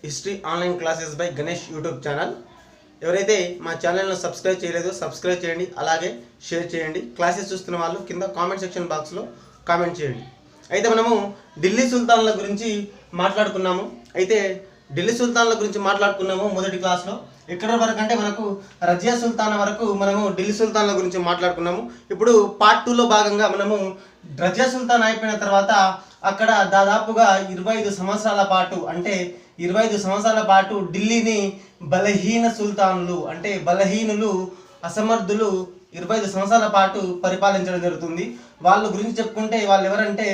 History online classes by Ganesh YouTube channel. ఎవరైతే మా ఛానల్ను సబ్స్క్రైబ్ చేయలేదో సబ్స్క్రైబ్ చేయండి, అలాగే షేర్ చేయండి. క్లాసెస్ చూస్తున్న వాళ్ళు కింద కామెంట్ సెక్షన్ బాక్స్లో కామెంట్ చేయండి. అయితే మనము ఢిల్లీ సుల్తాన్ల గురించి మాట్లాడుకున్నాము. అయితే ఢిల్లీ సుల్తాన్ల గురించి మాట్లాడుకున్నాము మొదటి క్లాస్లో. ఎక్కడ వరకు అంటే మనకు రజియా సుల్తాన్ వరకు మనము ఢిల్లీ సుల్తాన్ల గురించి మాట్లాడుకున్నాము. ఇప్పుడు పార్ట్ 2లో భాగంగా మనము రజియా సుల్తాన్ అయిపోయిన తర్వాత అక్కడ దాదాపుగా 25 సంవత్సరాల పాటు అంటే 25 సంవత్సరాల పాటు ఢిల్లీని బలహీన సుల్తాన్లు అంటే బలహీనులు, అసమర్థులు 25 సంవత్సరాల పాటు పరిపాలించడం జరుగుతుంది. వాళ్ళ గురించి చెప్పుకుంటే వాళ్ళు ఎవరంటే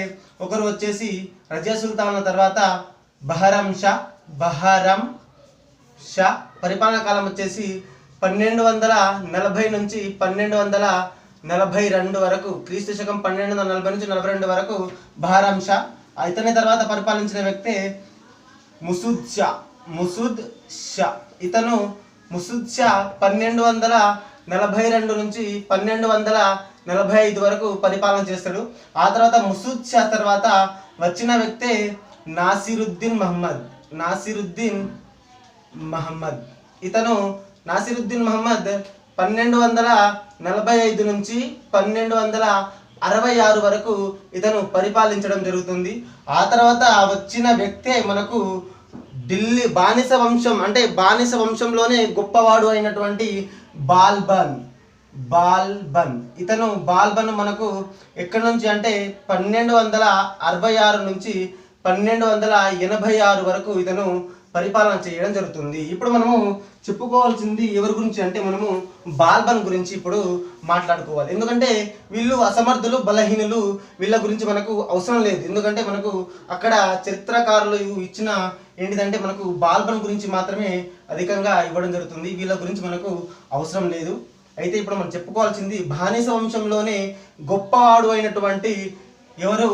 ఒకరు వచ్చేసి రజియా సుల్తాన్ల తర్వాత బహరం షా పరిపాలనా కాలం వచ్చేసి 1240 నుంచి 1242 వరకు, క్రీస్తు శకం 1240 నుంచి 42 వరకు బహరం షా. ఇతని తర్వాత పరిపాలించిన వ్యక్తే ముసుద్ షా. ఇతను ముసుద్ షా 1242 నుంచి 1245 వరకు పరిపాలన చేస్తాడు. ఆ తర్వాత ముసుద్ షా తర్వాత వచ్చిన వ్యక్తే నాసిరుద్దీన్ మహమ్మద్. ఇతను నాసిరుద్దీన్ మహమ్మద్ 1245 నుంచి 1266 వరకు ఇతను పరిపాలించడం జరుగుతుంది. ఆ తర్వాత వచ్చిన వ్యక్తే మనకు ఢిల్లీ బానిస వంశం అంటే బానిస వంశంలోనే గొప్పవాడు అయినటువంటి బాల్బన్. ఇతను బాల్బన్ మనకు ఎక్కడి నుంచి అంటే 1266 నుంచి 1286 వరకు ఇతను పరిపాలన చేయడం జరుగుతుంది. ఇప్పుడు మనము చెప్పుకోవాల్సింది ఎవరి గురించి అంటే మనము బాల్బన్ గురించి ఇప్పుడు మాట్లాడుకోవాలి. ఎందుకంటే వీళ్ళు అసమర్థులు, బలహీనులు, వీళ్ళ గురించి మనకు అవసరం లేదు. ఎందుకంటే మనకు అక్కడ చరిత్రకారులు ఇచ్చిన ఏంటిదంటే మనకు బాల్బన్ గురించి మాత్రమే అధికంగా ఇవ్వడం జరుగుతుంది. వీళ్ళ గురించి మనకు అవసరం లేదు. అయితే ఇప్పుడు మనం చెప్పుకోవాల్సింది బానిస వంశంలోనే గొప్పవాడు అయినటువంటి ఎవరు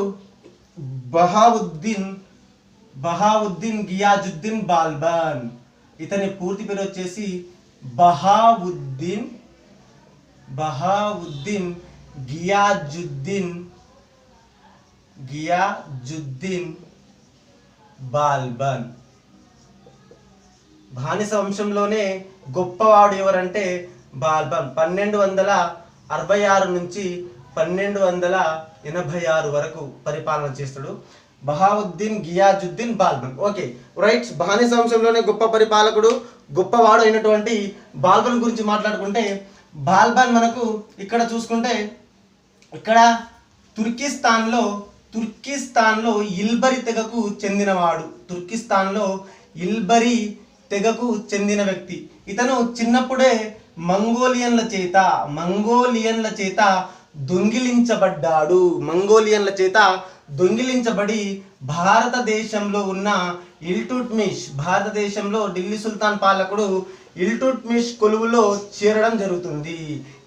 బహావుద్దీన్ గియాజుద్దీన్ బాల్బన్. ఇతని పూర్తి పేరు వచ్చేసి బహావుద్దీన్ గియాజుద్దీన్ బాల్బన్. బానిస వంశంలోనే గొప్పవాడు ఎవరంటే బాల్బన్. 1266 నుంచి 1286 వరకు పరిపాలన చేస్తాడు బహావుద్దీన్ గియాజుద్దీన్ బాల్బన్. Okay right. బానిస వంశంలోనే గొప్ప పరిపాలకుడు, గొప్పవాడు అయినటువంటి బాల్బన్ గురించి మాట్లాడుకుంటే బాల్బన్ మనకు ఇక్కడ చూసుకుంటే ఇక్కడ తుర్కిస్తాన్లో ఇల్బరి తెగకు చెందిన వ్యక్తి. ఇతను చిన్నప్పుడే మంగోలియన్ల చేత దొంగిలించబడి భారతదేశంలో ఉన్న భారతదేశంలో ఢిల్లీ సుల్తాన్ పాలకుడు ఇల్టుట్మిష్ కొలువులో చేరడం జరుగుతుంది.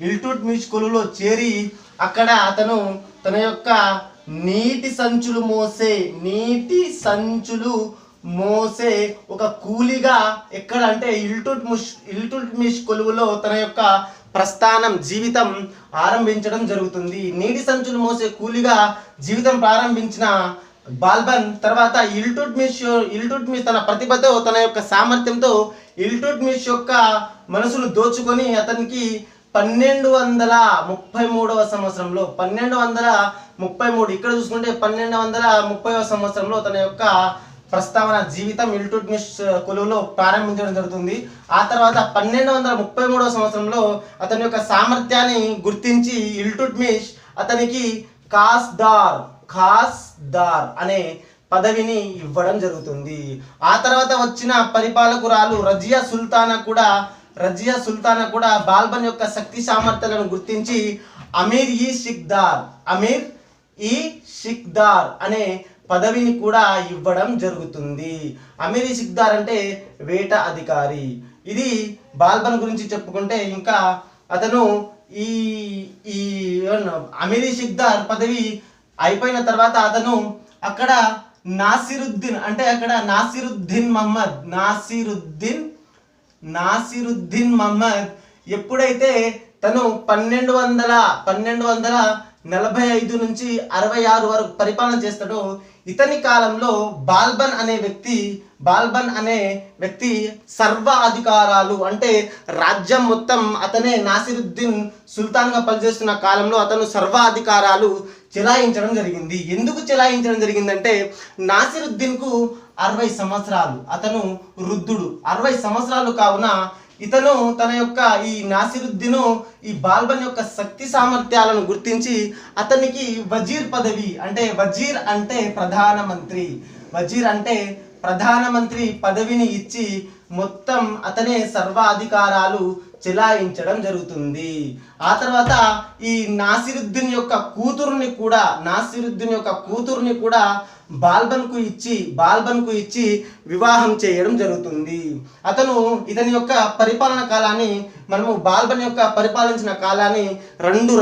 ఇల్టుట్మిష్ కొలువులో చేరి అక్కడ అతను తన యొక్క నీటి సంచులు మోసే ఒక కూలిగా ఎక్కడ అంటే ఇల్టుట్మిష్ కొలువులో తన యొక్క జీవితం ఆరంభించడం జరుగుతుంది. నీటి సంచులు మోసే కూలిగా జీవితం ప్రారంభించిన బాల్బన్ తర్వాత ఇల్టుట్మిష్ తన ప్రతిభతో, తన యొక్క సామర్థ్యంతో ఇల్టుట్మిష్ యొక్క మనసును దోచుకొని అతనికి 1233 సంవత్సరంలో 1233 ఇక్కడ చూసుకుంటే 1230 సంవత్సరంలో తన యొక్క జీవితం ఇల్టుట్మిష్ కొలువులో ప్రారంభించడం జరుగుతుంది. ఆ తర్వాత 1233 సంవత్సరంలో అతని యొక్క సామర్థ్యాన్ని గుర్తించి ఇల్టుట్మిష్ అతనికి ఖాస్దార్ అనే పదవిని ఇవ్వడం జరుగుతుంది. ఆ తర్వాత వచ్చిన పరిపాలకురాలు రజియా సుల్తానా కూడా బాల్బన్ యొక్క శక్తి సామర్థ్యాలను గుర్తించి అమీర్ ఈ షిక్దార్ అనే పదవిని కూడా ఇవ్వడం జరుగుతుంది. అమీర్ ఈ షిక్దార్ అంటే వేట అధికారి. ఇది బాల్బన్ గురించి చెప్పుకుంటే ఇంకా అతను ఈ అమీర్ ఈ షిక్దార్ పదవి అయిపోయిన తర్వాత అతను అక్కడ నాసిరుద్దీన్ మహమ్మద్ ఎప్పుడైతే తను 1245 నుంచి 66 వరకు పరిపాలన చేస్తాడో ఇతని కాలంలో బాల్బన్ అనే వ్యక్తి సర్వ అధికారాలు అంటే రాజ్యం మొత్తం అతనే నాసిరుద్దీన్ సుల్తాన్గా పనిచేస్తున్న కాలంలో అతను సర్వాధికారాలు చెలాయించడం జరిగింది. ఎందుకు చెలాయించడం జరిగిందంటే నాసిరుద్దీన్కు 60 సంవత్సరాలు, అతను వృద్ధుడు, 60 సంవత్సరాలు కావున ఇతను తన యొక్క ఈ నాసిరుద్దీను ఈ బాల్బన్ యొక్క శక్తి సామర్థ్యాలను గుర్తించి అతనికి వజీర్ పదవి అంటే వజీర్ అంటే ప్రధానమంత్రి పదవిని ఇచ్చి మొత్తం అతనే సర్వాధికారాలు చెలాయించడం జరుగుతుంది. ఆ తర్వాత ఈ నాసిరుద్దీన్ యొక్క కూతురుని కూడా బాల్బన్కు ఇచ్చి వివాహం చేయడం జరుగుతుంది. ఇతని యొక్క పరిపాలన కాలాన్ని మనము బాల్బన్ యొక్క పరిపాలించిన కాలాన్ని రెండు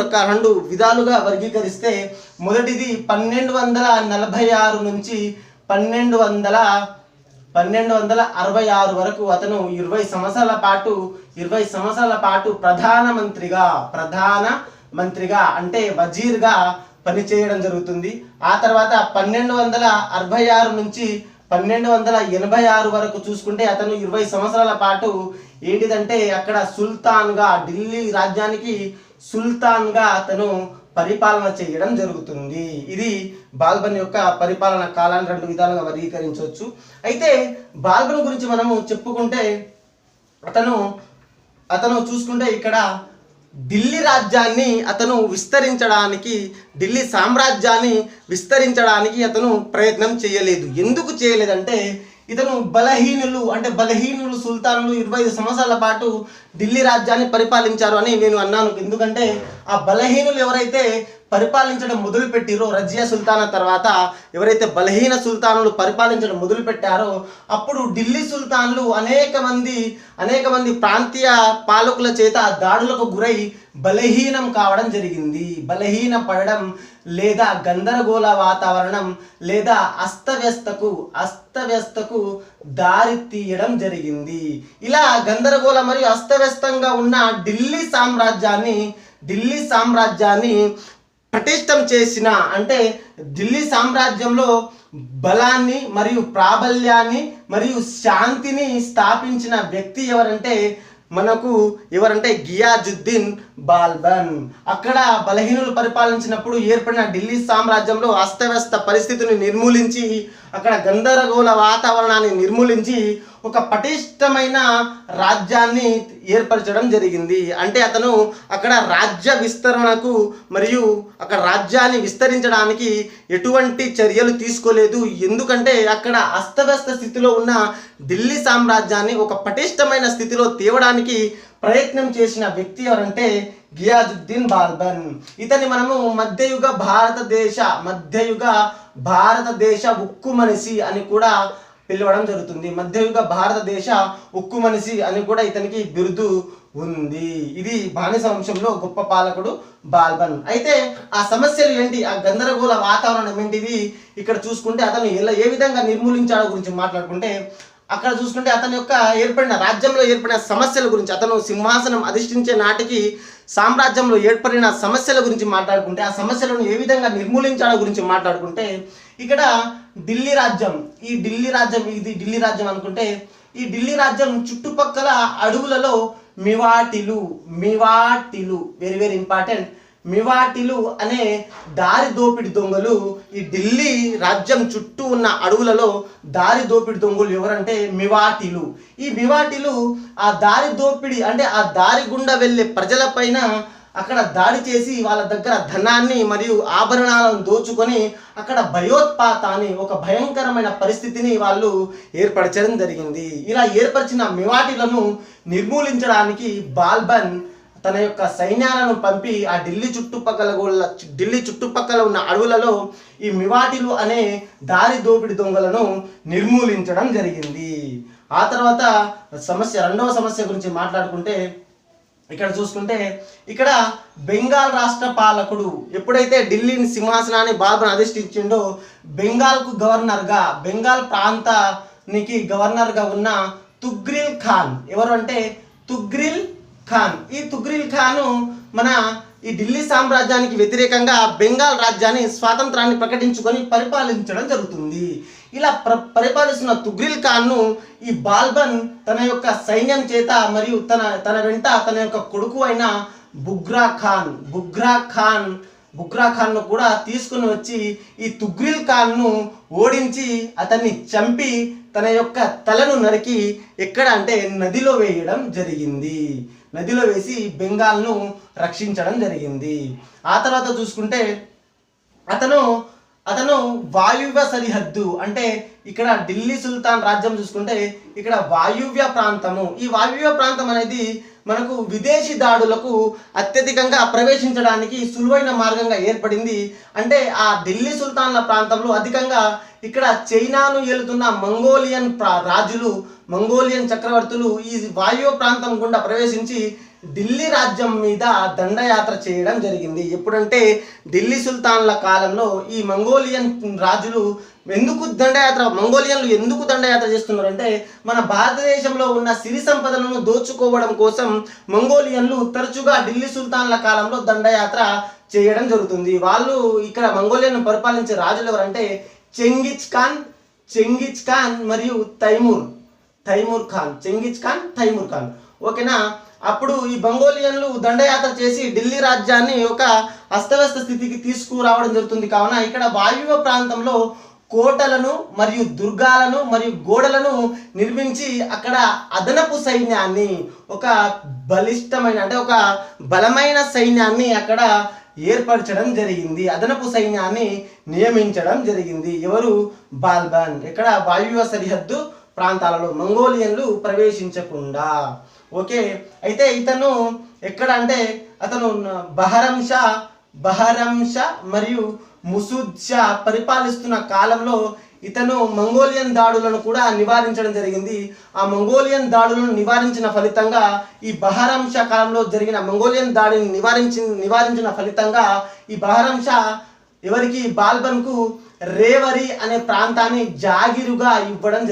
విధాలుగా వర్గీకరిస్తే మొదటిది 1246 నుంచి 1266 వరకు అతను 20 సంవత్సరాల పాటు ప్రధానమంత్రిగా అంటే వజీర్గా పనిచేయడం జరుగుతుంది. ఆ తర్వాత 1266 నుంచి 1286 వరకు చూసుకుంటే అతను 20 సంవత్సరాల పాటు ఏంటిదంటే అక్కడ ఢిల్లీ రాజ్యానికి సుల్తాన్గా అతను పరిపాలన చేయడం జరుగుతుంది. ఇది బాల్బన్ యొక్క పరిపాలన కాలాన్ని 2 విధాలుగా వర్గీకరించవచ్చు. అయితే బాల్బన్ గురించి మనము చెప్పుకుంటే అతను చూసుకుంటే ఇక్కడ ఢిల్లీ సామ్రాజ్యాన్ని విస్తరించడానికి అతను ప్రయత్నం చేయలేదు. ఎందుకు చేయలేదంటే ఇతను బలహీనులు సుల్తానులు 25 సంవత్సరాల పాటు ఢిల్లీ రాజ్యాన్ని పరిపాలించారు అని నేను అన్నాను. ఎందుకంటే ఆ బలహీనులు ఎవరైతే పరిపాలించడం మొదలుపెట్టిరో రజియా సుల్తానా తర్వాత ఎవరైతే బలహీన సుల్తానులు పరిపాలించడం మొదలుపెట్టారో అప్పుడు ఢిల్లీ సుల్తాన్లు అనేక మంది ప్రాంతీయ పాలకుల చేత దాడులకు గురై బలహీనం కావడం జరిగింది. బలహీన పడడం లేదా గందరగోళ వాతావరణం లేదా అస్తవ్యస్తకు దారి తీయడం జరిగింది. ఇలా గందరగోళ మరియు అస్తవ్యస్తంగా ఉన్న ఢిల్లీ సామ్రాజ్యాన్ని పటిష్టం చేసిన అంటే ఢిల్లీ సామ్రాజ్యంలో బలాన్ని మరియు ప్రాబల్యాన్ని మరియు శాంతిని స్థాపించిన వ్యక్తి ఎవరంటే గియాజుద్దీన్ బాల్బన్. అక్కడ బలహీనులు పరిపాలించినప్పుడు ఏర్పడిన ఢిల్లీ సామ్రాజ్యంలో అస్తవ్యస్త పరిస్థితిని నిర్మూలించి అక్కడ గందరగోళ వాతావరణాన్ని నిర్మూలించి ఒక పటిష్టమైన రాజ్యాన్ని ఏర్పరచడం జరిగింది. అంటే అతను అక్కడ రాజ్య విస్తరణకు మరియు అక్కడ రాజ్యాన్ని విస్తరించడానికి ఎటువంటి చర్యలు తీసుకోలేదు. ఎందుకంటే అక్కడ అస్తవ్యస్త స్థితిలో ఉన్న ఢిల్లీ సామ్రాజ్యాన్ని ఒక పటిష్టమైన స్థితిలో తేవడానికి ప్రయత్నం చేసిన వ్యక్తి ఎవరంటే గియాజుద్దీన్ బాల్బన్. ఇతని మనము మధ్యయుగ భారతదేశ ఉక్కు మనిషి అని కూడా పిలవడం జరుగుతుంది. మధ్యయుగ భారతదేశ ఉక్కు మనిషి అని కూడా ఇతనికి బిరుదు ఉంది. ఇది బానిస వంశంలో గొప్ప పాలకుడు బాల్బన్. అయితే ఆ సమస్యలు ఏంటి, ఆ గందరగోళ వాతావరణం ఏంటిది ఇక్కడ చూసుకుంటే అతను ఏ విధంగా నిర్మూలించాడో గురించి మాట్లాడుకుంటే అక్కడ చూసుకుంటే అతని యొక్క రాజ్యంలో ఏర్పడిన సమస్యల గురించి అతను సింహాసనం అధిష్ఠించే నాటికి సామ్రాజ్యంలో ఏర్పడిన సమస్యల గురించి మాట్లాడుకుంటే ఆ సమస్యలను ఏ విధంగా నిర్మూలించాడో గురించి మాట్లాడుకుంటే ఇక్కడ ఢిల్లీ రాజ్యం అనుకుంటే ఈ ఢిల్లీ రాజ్యం చుట్టుపక్కల అడవులలో మివాటిలు వెరీ వెరీ ఇంపార్టెంట్ మివాటిలు అనే దారి దోపిడి దొంగలు ఈ ఢిల్లీ రాజ్యం చుట్టూ ఉన్న అడవులలో దారి దోపిడి దొంగలు ఎవరంటే మివాటిలు. ఈ మివాటిలు ఆ దారి దోపిడి అంటే ఆ దారి గుండా వెళ్ళే ప్రజలపైన అక్కడ దాడి చేసి వాళ్ళ దగ్గర ధనాన్ని మరియు ఆభరణాలను దోచుకొని అక్కడ భయోత్పాతాన్ని ఒక భయంకరమైన పరిస్థితిని వాళ్ళు ఏర్పరచడం జరిగింది. ఇలా ఏర్పరిచిన మివాటిలను నిర్మూలించడానికి బాల్బన్ తన యొక్క సైన్యాలను పంపి ఆ ఢిల్లీ చుట్టుపక్కల ఉన్న అడవులలో ఈ మివాటిలు అనే దారి దోపిడి దొంగలను నిర్మూలించడం జరిగింది. ఆ తర్వాత రెండవ సమస్య గురించి మాట్లాడుకుంటే ఇక్కడ చూసుకుంటే ఇక్కడ బెంగాల్ రాష్ట్ర పాలకుడు ఎప్పుడైతే ఢిల్లీ సింహాసనాన్ని బాల్బన్ అధిష్ఠించిండో బెంగాల్ ప్రాంతానికి గవర్నర్గా ఉన్న తుగ్రిల్ ఖాన్ ఎవరు అంటే తుగ్రిల్ ఖాన్. ఈ తుగ్రిల్ ఖాను మన ఈ ఢిల్లీ సామ్రాజ్యానికి వ్యతిరేకంగా బెంగాల్ రాజ్యాన్ని స్వాతంత్రాన్ని ప్రకటించుకొని పరిపాలించడం జరుగుతుంది. ఇలా పరిపాలిస్తున్న తుగ్రిల్ ఖాన్ను ఈ బాల్బన్ తన యొక్క సైన్యం చేత మరియు తన వెంట తన యొక్క కొడుకు అయిన బుగ్రా ఖాన్ను కూడా తీసుకుని వచ్చి ఈ తుగ్రిల్ ఖాన్ను ఓడించి అతన్ని చంపి తన యొక్క తలను నరికి ఎక్కడ అంటే నదిలో వేయడం జరిగింది. నదిలో వేసి బెంగాల్ను రక్షించడం జరిగింది. ఆ తర్వాత చూసుకుంటే అతను వాయువ్య సరిహద్దు అంటే ఇక్కడ ఢిల్లీ సుల్తాన్ రాజ్యం చూసుకుంటే ఇక్కడ వాయువ్య ప్రాంతము. ఈ వాయువ్య ప్రాంతం అనేది మనకు విదేశీ దాడులకు అత్యధికంగా ప్రవేశించడానికి సులువైన మార్గంగా ఏర్పడింది. అంటే ఆ ఢిల్లీ సుల్తాన్ల ప్రాంతంలో అధికంగా ఇక్కడ చైనాను ఏలుతున్న మంగోలియన్ చక్రవర్తులు ఈ వాయువ్య ప్రాంతం గుండా ప్రవేశించి ఢిల్లీ రాజ్యం మీద దండయాత్ర చేయడం జరిగింది. ఎప్పుడంటే ఢిల్లీ సుల్తాన్ల కాలంలో ఈ మంగోలియన్ రాజులు మంగోలియన్లు ఎందుకు దండయాత్ర చేస్తున్నారంటే మన భారతదేశంలో ఉన్న సిరి సంపదలను దోచుకోవడం కోసం మంగోలియన్లు తరచుగా ఢిల్లీ సుల్తాన్ల కాలంలో దండయాత్ర చేయడం జరుగుతుంది. వాళ్ళు ఇక్కడ మంగోలియన్ పరిపాలించే రాజులు ఎవరంటే చెంగిజ్ ఖాన్ మరియు తైమూర్ ఖాన్. ఓకేనా. అప్పుడు ఈ మంగోలియన్లు దండయాత్ర చేసి ఢిల్లీ రాజ్యాన్ని ఒక అస్తవ్యస్త స్థితికి తీసుకురావడం జరుగుతుంది. కావున ఇక్కడ వాయువ్య ప్రాంతంలో కోటలను మరియు దుర్గాలను మరియు గోడలను నిర్మించి అక్కడ అదనపు సైన్యాన్ని ఒక బలమైన సైన్యాన్ని అక్కడ ఏర్పరచడం జరిగింది. అదనపు సైన్యాన్ని నియమించడం జరిగింది. ఎవరు? బాల్బన్. ఇక్కడ వాయువ్య సరిహద్దు ప్రాంతాలలో మంగోలియన్లు ప్రవేశించకుండా. ఓకే. అయితే ఇతను ఎక్కడ అంటే అతను బహరంషా మరియు ముసూద్ షా పరిపాలిస్తున్న కాలంలో ఇతను మంగోలియన్ దాడులను కూడా నివారించడం జరిగింది. ఆ మంగోలియన్ దాడులను నివారించిన ఫలితంగా ఈ బహరంషా కాలంలో జరిగిన మంగోలియన్ దాడిని నివారించిన ఫలితంగా ఈ బహరంషా ఎవరికి? బాల్బన్కు రేవరి అనే ప్రాంతాన్ని జాగిరుగా ఇవ్వడం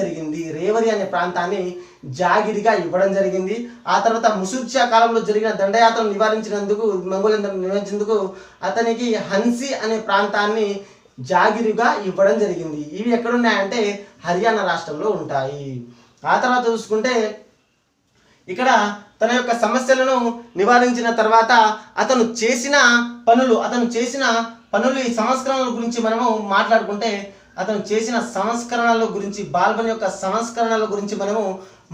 జరిగింది. ఆ తర్వాత ముసూద్ షా కాలంలో జరిగిన దండయాత్రను నివారించినందుకు అతనికి హన్సీ అనే ప్రాంతాన్ని జాగిరుగా ఇవ్వడం జరిగింది. ఇవి ఎక్కడున్నాయంటే హర్యానా రాష్ట్రంలో ఉంటాయి. ఆ తర్వాత చూసుకుంటే ఇక్కడ తన యొక్క సమస్యలను నివారించిన తర్వాత అతను చేసిన పనులు ఈ సంస్కరణల గురించి మనము మాట్లాడుకుంటే అతను చేసిన సంస్కరణల గురించి బాల్బన్ యొక్క సంస్కరణల గురించి మనము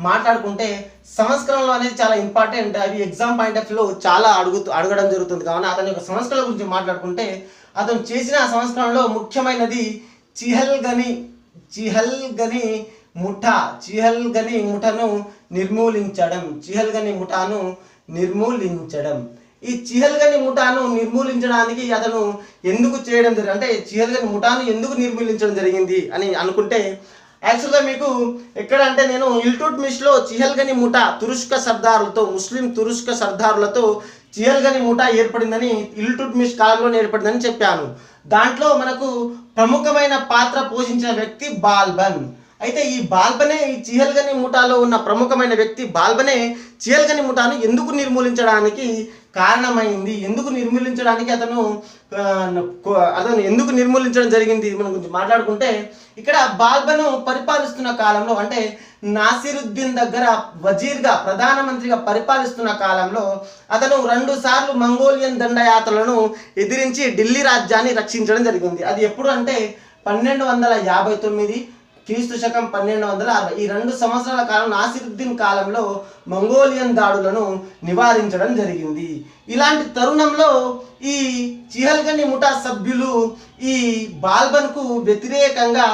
మాట్లాడుకుంటే సంస్కరణలు అనేది చాలా ఇంపార్టెంట్. అవి ఎగ్జామ్ పాయింట్ ఆఫ్ వ్యూలో చాలా అడగడం జరుగుతుంది. కావున అతని యొక్క సంస్కరణల గురించి మాట్లాడుకుంటే అతను చేసిన సంస్కరణలో ముఖ్యమైనది చిహల్గని ముఠాను నిర్మూలించడం. ఈ చిహల్గని ముఠాను నిర్మూలించడానికి అతను ఎందుకు చేయడం జరిగింది అంటే చిహల్గని ముఠాను ఎందుకు నిర్మూలించడం జరిగింది అని అనుకుంటే యాక్చువల్గా మీకు ఎక్కడ అంటే నేను ఇల్టుట్మిష్లో చిహల్గని ముఠా ముస్లిం తురుష్క సర్దారులతో చిహల్గని ముఠా ఏర్పడిందని ఇల్టుట్మిష్ కాలంలో ఏర్పడిందని చెప్పాను. దాంట్లో మనకు ప్రముఖమైన పాత్ర పోషించిన వ్యక్తి బాల్బన్. అయితే ఈ బాల్బనే ఈ చిహల్గని ముఠాలో ఉన్న ప్రముఖమైన వ్యక్తి బాల్బనే చిహల్గని ముఠాను ఎందుకు నిర్మూలించడానికి కారణమైంది, ఎందుకు నిర్మూలించడానికి అతను ఎందుకు నిర్మూలించడం జరిగింది మనం కొంచెం మాట్లాడుకుంటే ఇక్కడ బాల్బను పరిపాలిస్తున్న కాలంలో అంటే నాసిరుద్దీన్ దగ్గర వజీర్గా ప్రధానమంత్రిగా పరిపాలిస్తున్న కాలంలో అతను 2 సార్లు మంగోలియన్ దండయాత్రలను ఎదిరించి ఢిల్లీ రాజ్యాన్ని రక్షించడం జరిగింది. అది ఎప్పుడు అంటే 1259 క్రీస్తు శకం 1260. ఈ 2 సంవత్సరాల కాలం నాసిరుద్దీన్ కాలంలో మంగోలియన్ దాడులను నివారించడం జరిగింది. ఇలాంటి తరుణంలో ఈ చిహల్గని ముఠా సభ్యులు ఈ బాల్బన్కు వ్యతిరేకంగా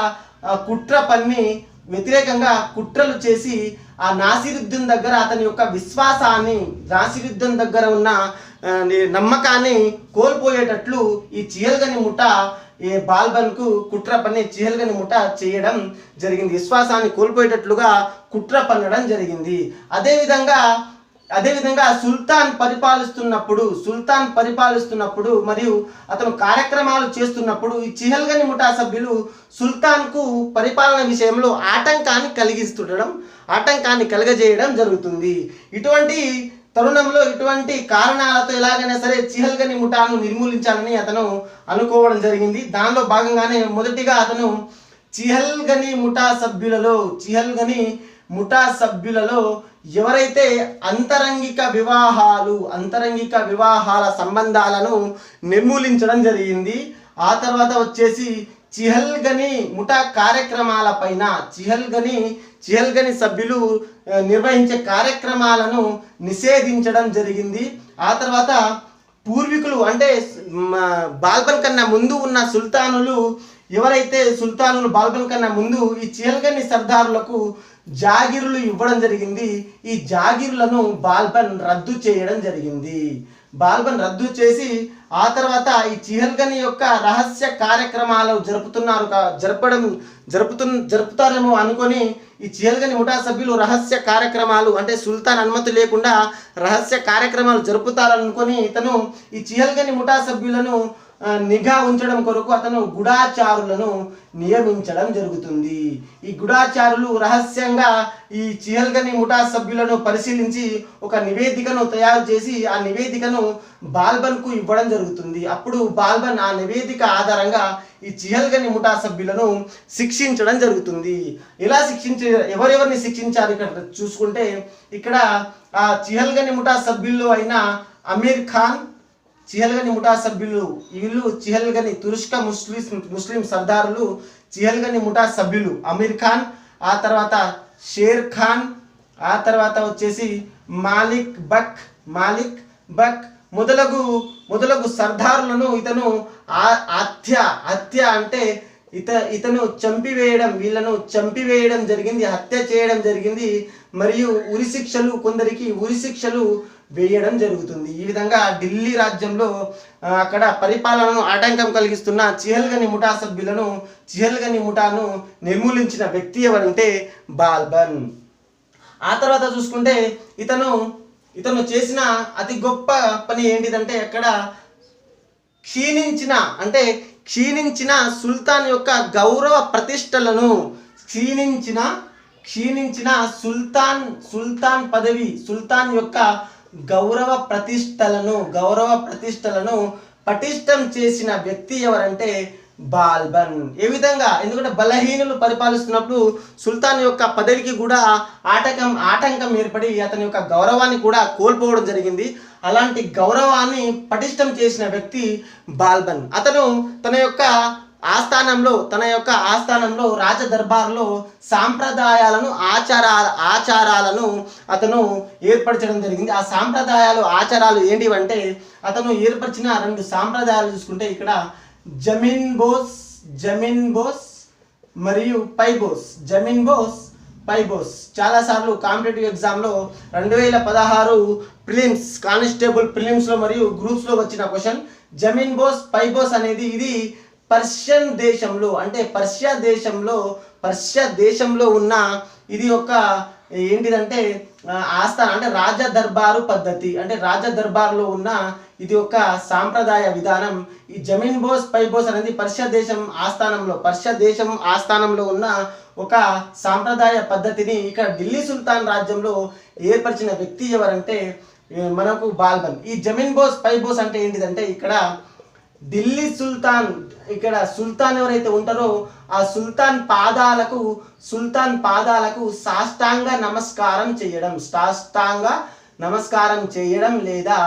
కుట్రలు చేసి ఆ నాసిరుద్దీన్ దగ్గర అతని యొక్క విశ్వాసాన్ని నాసిరుద్దీన్ దగ్గర ఉన్న నమ్మకాన్ని కోల్పోయేటట్లు ఈ చిహల్గని ముఠా బాల్బన్కు కుట్ర పన్ని చిహల్గని ముఠా చేయడం జరిగింది. విశ్వాసాన్ని కోల్పోయేటట్లుగా కుట్ర పన్నడం జరిగింది. అదేవిధంగా సుల్తాన్ పరిపాలిస్తున్నప్పుడు మరియు అతను కార్యక్రమాలు చేస్తున్నప్పుడు ఈ చిహల్గని ముఠా సభ్యులు సుల్తాన్కు పరిపాలన విషయంలో ఆటంకాన్ని కలగజేయడం జరుగుతుంది. ఇటువంటి తరుణంలో ఇటువంటి కారణాలతో ఎలాగైనా సరే చిహల్గని ముఠాను నిర్మూలించాలని అతను అనుకోవడం జరిగింది. దానిలో భాగంగానే మొదటిగా అతను చిహల్గని ముఠా సభ్యులలో ఎవరైతే అంతరంగిక వివాహాల సంబంధాలను నిర్మూలించడం జరిగింది. ఆ తర్వాత వచ్చేసి చిహల్గని ముఠా కార్యక్రమాల పైన చిహల్గని సభ్యులు నిర్వహించే కార్యక్రమాలను నిషేధించడం జరిగింది. ఆ తర్వాత పూర్వీకులు అంటే బాల్బన్ కన్నా ముందు ఉన్న సుల్తానులు బాల్బన్ కన్నా ముందు ఈ చిహల్గని సర్దారులకు జాగీరులు ఇవ్వడం జరిగింది. ఈ జాగీరులను బాల్బన్ రద్దు చేయడం జరిగింది. బాల్బన్ రద్దు చేసి ఆ తర్వాత ఈ చిహల్గని యొక్క రహస్య కార్యక్రమాలు జరుపుతారేమో అనుకొని ఈ చిహల్గని ముఠా సభ్యులు రహస్య కార్యక్రమాలు అంటే సుల్తాన్ అనుమతి లేకుండా రహస్య కార్యక్రమాలు జరుపుతారనుకొని ఇతను ఈ చిహల్గని ముఠా సభ్యులను నిఘా ఉంచడం కొరకు అతను గుడాచారులను నియమించడం జరుగుతుంది. ఈ గుడాచారులు రహస్యంగా ఈ చిహల్గని ముఠా సభ్యులను పరిశీలించి ఒక నివేదికను తయారు చేసి ఆ నివేదికను బాల్బన్కు ఇవ్వడం జరుగుతుంది. అప్పుడు బాల్బన్ ఆ నివేదిక ఆధారంగా ఈ చిహల్గని ముఠా సభ్యులను శిక్షించడం జరుగుతుంది. ఎవరెవరిని శిక్షించారు ఇక్కడ చూసుకుంటే, ఇక్కడ ఆ చిహల్గని ముఠా సభ్యుల్లో అయిన అమీర్ ఖాన్, చిహల్గని ముఠా సభ్యులు వీళ్ళు చిహల్గని తురుష్క ముస్లిం సర్దారులు చిహల్గని ముఠా సభ్యులు అమీర్ ఖాన్, ఆ తర్వాత షేర్ ఖాన్, ఆ తర్వాత వచ్చేసి మాలిక్ బక్ మొదలగు సర్దారులను ఇతను హత్య అంటే ఇతను వీళ్ళను చంపివేయడం జరిగింది, హత్య చేయడం జరిగింది. మరియు కొందరికి ఉరి శిక్షలు వేయడం జరుగుతుంది. ఈ విధంగా ఢిల్లీ రాజ్యంలో అక్కడ పరిపాలనను ఆటంకం కలిగిస్తున్న చిహల్గని ముఠాను నిర్మూలించిన వ్యక్తి ఎవరంటే బాల్బన్. ఆ తర్వాత చూసుకుంటే ఇతను చేసిన అతి గొప్ప పని ఏంటిదంటే, అక్కడ క్షీణించిన సుల్తాన్ యొక్క గౌరవ ప్రతిష్టలను క్షీణించిన సుల్తాన్ పదవి సుల్తాన్ యొక్క గౌరవ ప్రతిష్టలను పటిష్టం చేసిన వ్యక్తి ఎవరంటే బాల్బన్. ఏ విధంగా, ఎందుకంటే బలహీనులు పరిపాలిస్తున్నప్పుడు సుల్తాన్ యొక్క పదవికి కూడా ఆటంకం ఏర్పడి అతని యొక్క గౌరవాన్ని కూడా కోల్పోవడం జరిగింది. అలాంటి గౌరవాన్ని పటిష్టం చేసిన వ్యక్తి బాల్బన్. అతను తన యొక్క ఆస్థానంలో రాజదర్బార్లో సాంప్రదాయాలను ఆచారాలను అతను ఏర్పరచడం జరిగింది. ఆ ఆచారాలు ఏంటివంటే, అతను ఏర్పరిచిన 2 సాంప్రదాయాలు చూసుకుంటే ఇక్కడ జమీన్ బోస్ మరియు పైబోస్ చాలాసార్లు కాంపిటేటివ్ ఎగ్జామ్లో 2016 ప్రిలిమ్స్ కానిస్టేబుల్ ప్రిలిమ్స్లో మరియు గ్రూప్స్లో వచ్చిన క్వశ్చన్. జమీన్ బోస్ పైబోస్ అనేది ఇది పర్షియా దేశంలో ఉన్న ఇది ఒక ఏంటిదంటే ఆస్థానం అంటే రాజదర్బారు పద్ధతి, అంటే రాజదర్బార్లో ఉన్న ఇది ఒక సాంప్రదాయ విధానం. ఈ జమీన్ బోస్ పైబోస్ అనేది పర్షియా దేశం ఆస్థానంలో ఉన్న ఒక సాంప్రదాయ పద్ధతిని ఇక్కడ ఢిల్లీ సుల్తాన్ రాజ్యంలో ఏర్పరిచిన వ్యక్తి ఎవరంటే మనకు బాల్బన్. ఈ జమీన్ బోస్ పైబోస్ అంటే ఏంటిదంటే, ఇక్కడ ఢిల్లీ సుల్తాన్ ఎవరైతే ఉంటారో ఆ సుల్తాన్ పాదాలకు సాష్టాంగ నమస్కారం చేయడం లేదా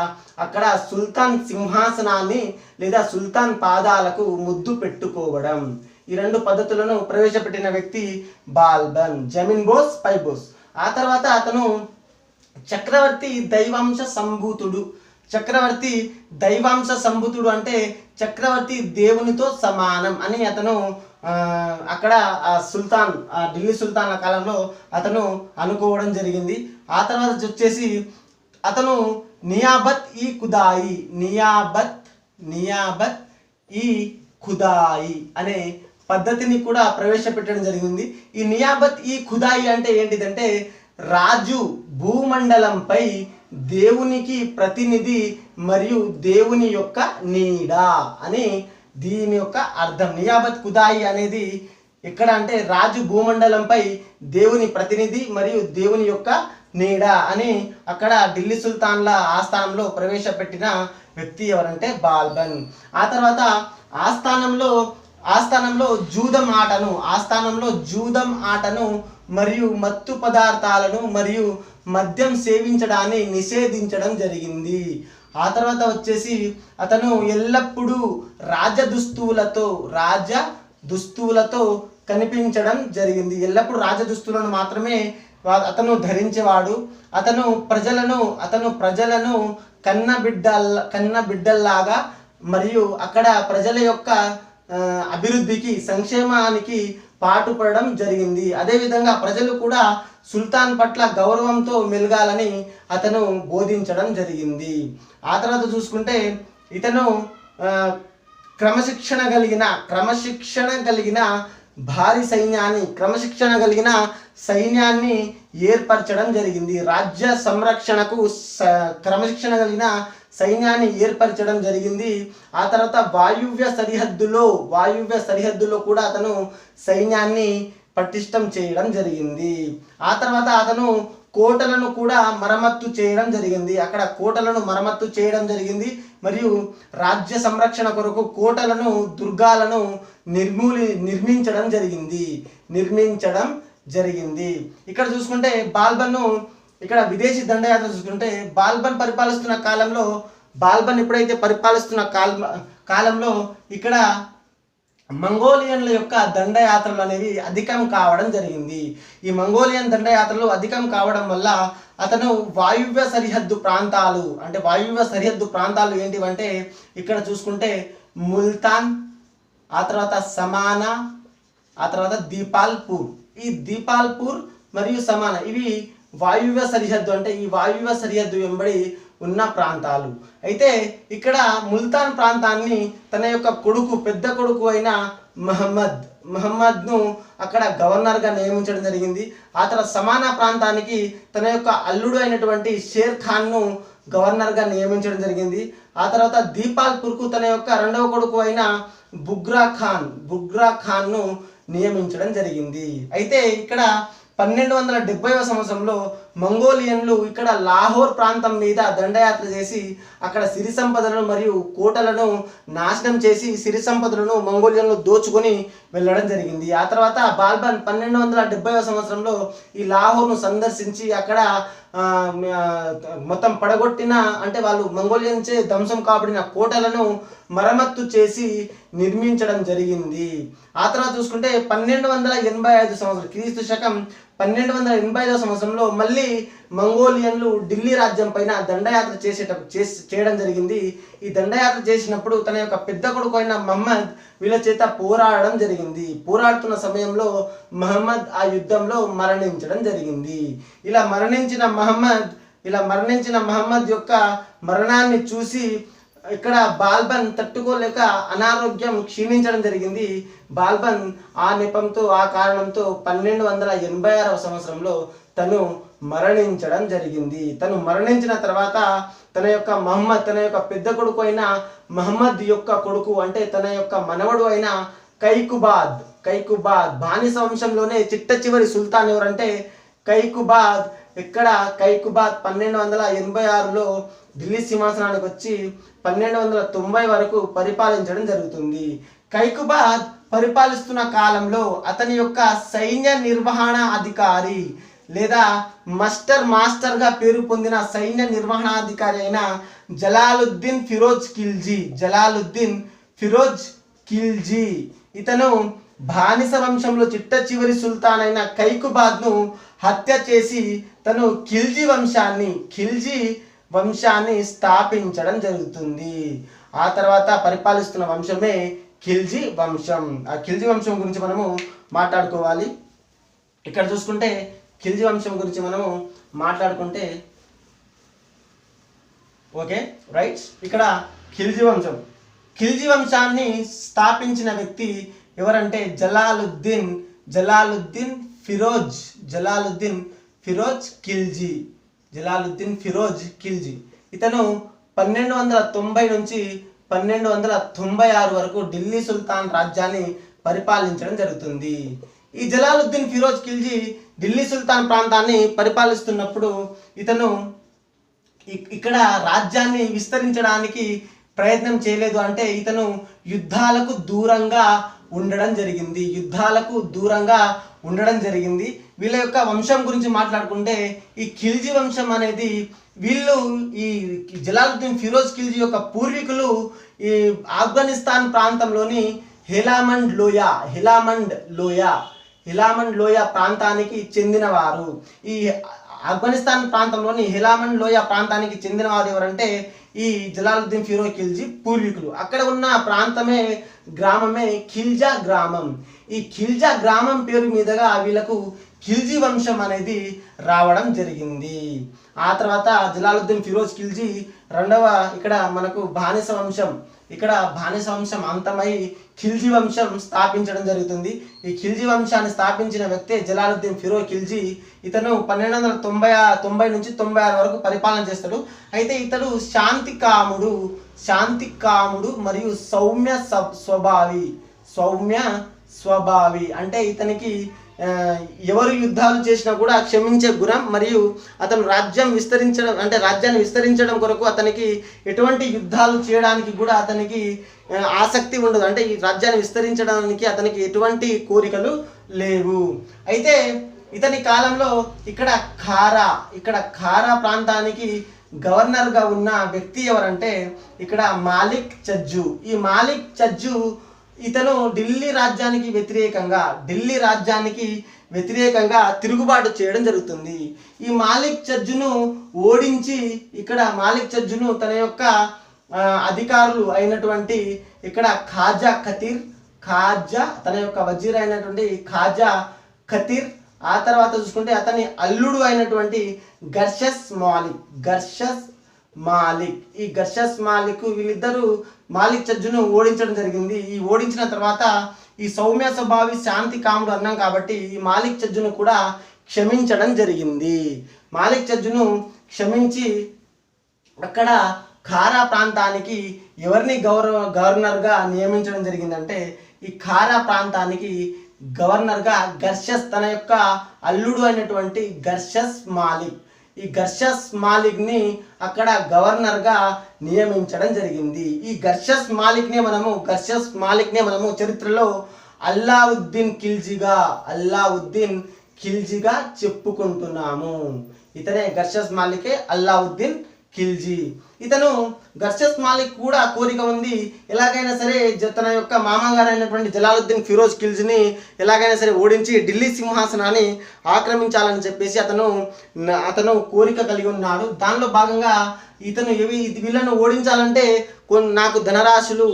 అక్కడ సుల్తాన్ సింహాసనాన్ని లేదా సుల్తాన్ పాదాలకు ముద్దు పెట్టుకోవడం, ఈ 2 పద్ధతులను ప్రవేశపెట్టిన వ్యక్తి బాల్బన్, జమీన్ బోస్ పైబోస్. ఆ తర్వాత అతను చక్రవర్తి దైవాంశ సంభూతుడు అంటే చక్రవర్తి దేవునితో సమానం అని అతను అక్కడ ఢిల్లీ సుల్తాన్ల కాలంలో అతను అనుకోవడం జరిగింది. ఆ తర్వాత వచ్చేసి అతను నియాబత్ ఈ ఖుదాయి అనే పద్ధతిని కూడా ప్రవేశపెట్టడం జరిగింది. ఈ నియాబత్ ఈ ఖుదాయి అంటే ఏంటిదంటే, రాజు భూమండలంపై దేవునికి ప్రతినిధి మరియు దేవుని యొక్క నీడ అని దీని యొక్క అర్థం. నియాబత్ ఖుదాయి అనేది ఎక్కడ అంటే రాజు భూమండలంపై దేవుని ప్రతినిధి మరియు దేవుని యొక్క నీడ అని అక్కడ ఢిల్లీ సుల్తాన్ల ఆస్థానంలో ప్రవేశపెట్టిన వ్యక్తి ఎవరంటే బాల్బన్. ఆ తర్వాత ఆస్థానంలో జూదం ఆటను మరియు మత్తు పదార్థాలను మరియు మద్యం సేవించడాన్ని నిషేధించడం జరిగింది. ఆ తర్వాత వచ్చేసి అతను ఎల్లప్పుడూ రాజ దుస్తువులతో కనిపించడం జరిగింది. ఎల్లప్పుడూ రాజ దుస్తులను మాత్రమే అతను ధరించేవాడు. అతను ప్రజలను కన్న బిడ్డల్లాగా మరియు అక్కడ ప్రజల యొక్క అభివృద్ధికి సంక్షేమానికి పాటుపడడం జరిగింది. అదేవిధంగా ప్రజలు కూడా సుల్తాన్ పట్ల గౌరవంతో మెలగాలని అతను బోధించడం జరిగింది. ఆ తర్వాత చూసుకుంటే ఇతను క్రమశిక్షణ కలిగిన భారీ సైన్యాన్ని ఏర్పరచడం జరిగింది. రాజ్య సంరక్షణకు క్రమశిక్షణ కలిగిన సైన్యాన్ని ఏర్పరచడం జరిగింది. ఆ తర్వాత వాయువ్య సరిహద్దులో కూడా అతను సైన్యాన్ని పటిష్టం చేయడం జరిగింది. ఆ తర్వాత అతను కోటలను కూడా మరమ్మత్తు చేయడం జరిగింది. అక్కడ కోటలను మరమ్మత్తు చేయడం జరిగింది మరియు రాజ్య సంరక్షణ కొరకు కోటలను దుర్గాలను నిర్మించడం జరిగింది. ఇక్కడ చూసుకుంటే ఇక్కడ విదేశీ దండయాత్ర చూసుకుంటే బాల్బన్ ఎప్పుడైతే పరిపాలిస్తున్న కాలంలో ఇక్కడ మంగోలియన్ల యొక్క దండయాత్రలు అనేవి అధికం కావడం జరిగింది. ఈ మంగోలియన్ దండయాత్రలు అధికం కావడం వల్ల అతను వాయువ్య సరిహద్దు ప్రాంతాలు ఏంటివంటే ఇక్కడ చూసుకుంటే ముల్తాన్, ఆ తర్వాత సమానా, ఆ తర్వాత దీపాల్పూర్. ఈ దీపాల్పూర్ మరియు సమానా ఇవి వాయువ్య సరిహద్దు, అంటే ఈ వాయువ్య సరిహద్దు వెంబడి ఉన్న ప్రాంతాలు. అయితే ఇక్కడ ముల్తాన్ ప్రాంతాన్ని తన యొక్క పెద్ద కొడుకు అయిన మహమ్మద్ను అక్కడ గవర్నర్గా నియమించడం జరిగింది. ఆ తర్వాత సమానా ప్రాంతానికి తన యొక్క అల్లుడు అయినటువంటి షేర్ ఖాన్ను గవర్నర్గా నియమించడం జరిగింది. ఆ తర్వాత దీపాల్పూర్కు తన యొక్క రెండవ కొడుకు అయిన బుగ్రా ఖాన్ను నియమించడం జరిగింది. అయితే ఇక్కడ 1270వ సంవత్సరంలో మంగోలియన్లు ఇక్కడ లాహోర్ ప్రాంతం మీద దండయాత్ర చేసి అక్కడ సిరి సంపదలను మరియు కోటలను నాశనం చేసి సిరి సంపదలను మంగోలియన్లు దోచుకొని వెళ్ళడం జరిగింది. ఆ తర్వాత బాల్బన్ 1270వ సంవత్సరంలో ఈ లాహోర్ను సందర్శించి అక్కడ మొత్తం పడగొట్టిన, అంటే వాళ్ళు మంగోలియన్చే ధ్వంసం కాబడిన కోటలను మరమ్మత్తు చేసి నిర్మించడం జరిగింది. ఆ తర్వాత చూసుకుంటే 1285 సంవత్సరం క్రీస్తు శకం 1285వ సంవత్సరంలో మళ్ళీ మంగోలియన్లు ఢిల్లీ రాజ్యం పైన దండయాత్ర చేయడం జరిగింది. ఈ దండయాత్ర చేసినప్పుడు తన యొక్క పెద్ద కొడుకు అయిన మహమ్మద్ వీళ్ళ చేత పోరాడడం జరిగింది. పోరాడుతున్న సమయంలో మహమ్మద్ ఆ యుద్ధంలో మరణించడం జరిగింది. ఇలా మరణించిన మహమ్మద్ యొక్క మరణాన్ని చూసి ఇక్కడ బాల్బన్ తట్టుకోలేక అనారోగ్యం క్షీణించడం జరిగింది. బాల్బన్ ఆ కారణంతో 1286వ సంవత్సరంలో తను మరణించడం జరిగింది. తను మరణించిన తర్వాత తన యొక్క పెద్ద కొడుకు అయిన మహమ్మద్ యొక్క కొడుకు, అంటే తన యొక్క మనవడు అయిన కైకుబాద్ బానిస వంశంలోనే చిట్ట చివరి సుల్తాన్ ఎవరంటే కైకుబాద్. ఇక్కడ కైకుబాద్ 1286లో ఢిల్లీ సింహాసనానికి వచ్చి 1290 వరకు పరిపాలించడం జరుగుతుంది. కైకుబాద్ పరిపాలిస్తున్న కాలంలో అతని యొక్క సైన్య నిర్వహణ అధికారి లేదా మాస్టర్గా పేరు పొందిన సైన్య నిర్వహణాధికారి అయిన జలాలుద్దీన్ ఫిరోజ్ ఖిల్జీ ఇతను బానిస వంశంలో చిట్ట చివరి సుల్తాన్ అయిన కైకుబాద్ను హత్య చేసి తను ఖిల్జీ వంశాన్ని స్థాపించడం జరుగుతుంది. ఆ తర్వాత పరిపాలిస్తున్న వంశమే ఖిల్జీ వంశం. ఆ ఖిల్జీ వంశం గురించి మనము మాట్లాడుకోవాలి. ఇక్కడ చూసుకుంటే ఖిల్జీ వంశం గురించి మనము మాట్లాడుకుంటే ఓకే రైట్. ఇక్కడ ఖిల్జీ వంశాన్ని స్థాపించిన వ్యక్తి ఎవరంటే జలాలుద్దీన్ ఫిరోజ్ ఖిల్జీ. ఇతను 1290 నుంచి 1296 వరకు ఢిల్లీ సుల్తాన్ రాజ్యాన్ని పరిపాలించడం జరుగుతుంది. ఈ జలాలుద్దీన్ ఫిరోజ్ ఖిల్జీ ఢిల్లీ సుల్తాన్ ప్రాంతాన్ని పరిపాలిస్తున్నప్పుడు ఇతను ఇక్కడ రాజ్యాన్ని విస్తరించడానికి ప్రయత్నం చేయలేదు. అంటే ఇతను యుద్ధాలకు దూరంగా ఉండడం జరిగింది. వీళ్ళ యొక్క వంశం గురించి మాట్లాడుకుంటే ఈ ఖిల్జీ వంశం అనేది వీళ్ళు ఈ జలాలుద్దీన్ ఫిరోజ్ ఖిల్జీ యొక్క పూర్వీకులు ఈ ఆఫ్ఘనిస్తాన్ ప్రాంతంలోని హెలామండ్ లోయ ప్రాంతానికి చెందినవారు. ఈ ఆఫ్ఘనిస్తాన్ ప్రాంతంలోని హెలామండ్ లోయ ప్రాంతానికి చెందినవారు ఎవరంటే ఈ జలాలుద్దీన్ ఫిరోజ్ ఖిల్జీ పూర్వీకులు. అక్కడ ఉన్న గ్రామమే ఖిల్జా గ్రామం. ఈ ఖిల్జా గ్రామం పేరు మీదుగా వీళ్ళకు ఖిల్జీ వంశం అనేది రావడం జరిగింది. ఆ తర్వాత జలాలుద్దీన్ ఫిరోజ్ ఖిల్జీ రెండవ ఇక్కడ మనకు బానిస వంశం అంతమై ఖిల్జీ వంశం స్థాపించడం జరుగుతుంది. ఈ ఖిల్జీ వంశాన్ని స్థాపించిన వ్యక్తే జలాలుద్దీన్ ఫిరోజ్ ఖిల్జీ. ఇతను 1290 నుంచి 96 వరకు పరిపాలన చేస్తాడు. అయితే ఇతడు శాంతి కాముడు మరియు సౌమ్య స్వభావి. అంటే ఇతనికి ఎవరు యుద్ధాలు చేసినా కూడా క్షమించే గుణం, మరియు అతను రాజ్యాన్ని విస్తరించడం కొరకు అతనికి ఎటువంటి యుద్ధాలు చేయడానికి కూడా అతనికి ఆసక్తి ఉండదు. అంటే ఈ రాజ్యాన్ని విస్తరించడానికి అతనికి ఎటువంటి కోరికలు లేవు. అయితే ఇతని కాలంలో ఇక్కడ ఖారా ప్రాంతానికి గవర్నర్గా ఉన్న వ్యక్తి ఎవరంటే ఇక్కడ మాలిక్ చజ్జు. ఈ మాలిక్ చజ్జు ఇతను ఢిల్లీ రాజ్యానికి వ్యతిరేకంగా తిరుగుబాటు చేయడం జరుగుతుంది. ఈ మాలిక్ చజ్జును ఓడించి తన యొక్క అధికారులు అయినటువంటి ఇక్కడ ఖాజా తన యొక్క వజీర్ అయినటువంటి ఖాజా ఖతీర్, ఆ తర్వాత చూసుకుంటే అతని అల్లుడు అయినటువంటి గర్షస్ మాలిక్. ఈ గర్షస్ మాలిక్ వీళ్ళిద్దరూ మాలిక్ చజ్జును ఓడించడం జరిగింది. ఈ ఓడించిన తర్వాత ఈ సౌమ్య స్వభావి శాంతి కాముడు అన్నాం కాబట్టి ఈ మాలిక్ చజ్జును కూడా క్షమించడం జరిగింది. మాలిక్ చజ్జును క్షమించి అక్కడ ఖారా ప్రాంతానికి ఎవరిని గవర్నర్గా నియమించడం జరిగిందంటే ఈ ఖారా ప్రాంతానికి గవర్నర్గా తన యొక్క అల్లుడు అయినటువంటి ఈ గర్షస్ మాలిక్ని అక్కడ గవర్నర్గా నియమించడం జరిగింది. ఈ గర్షస్ మాలిక్నే మనము చరిత్రలో అల్లావుద్దీన్ ఖిల్జీగా చెప్పుకుంటున్నాము. ఇతనే గర్షస్ మాలికే అల్లావుద్దీన్ ఖిల్జీ. ఇతను గర్షస్ మాలిక్ కూడా కోరిక ఉంది, ఎలాగైనా సరే తన యొక్క మామగారు అయినటువంటి జలాలుద్దీన్ ఫిరోజ్ ఖిల్జీని ఎలాగైనా సరే ఓడించి ఢిల్లీ సింహాసనాన్ని ఆక్రమించాలని చెప్పేసి అతను కోరిక కలిగి ఉన్నాడు. దానిలో భాగంగా ఇతను వీళ్ళను ఓడించాలంటే నాకు ధనరాశులు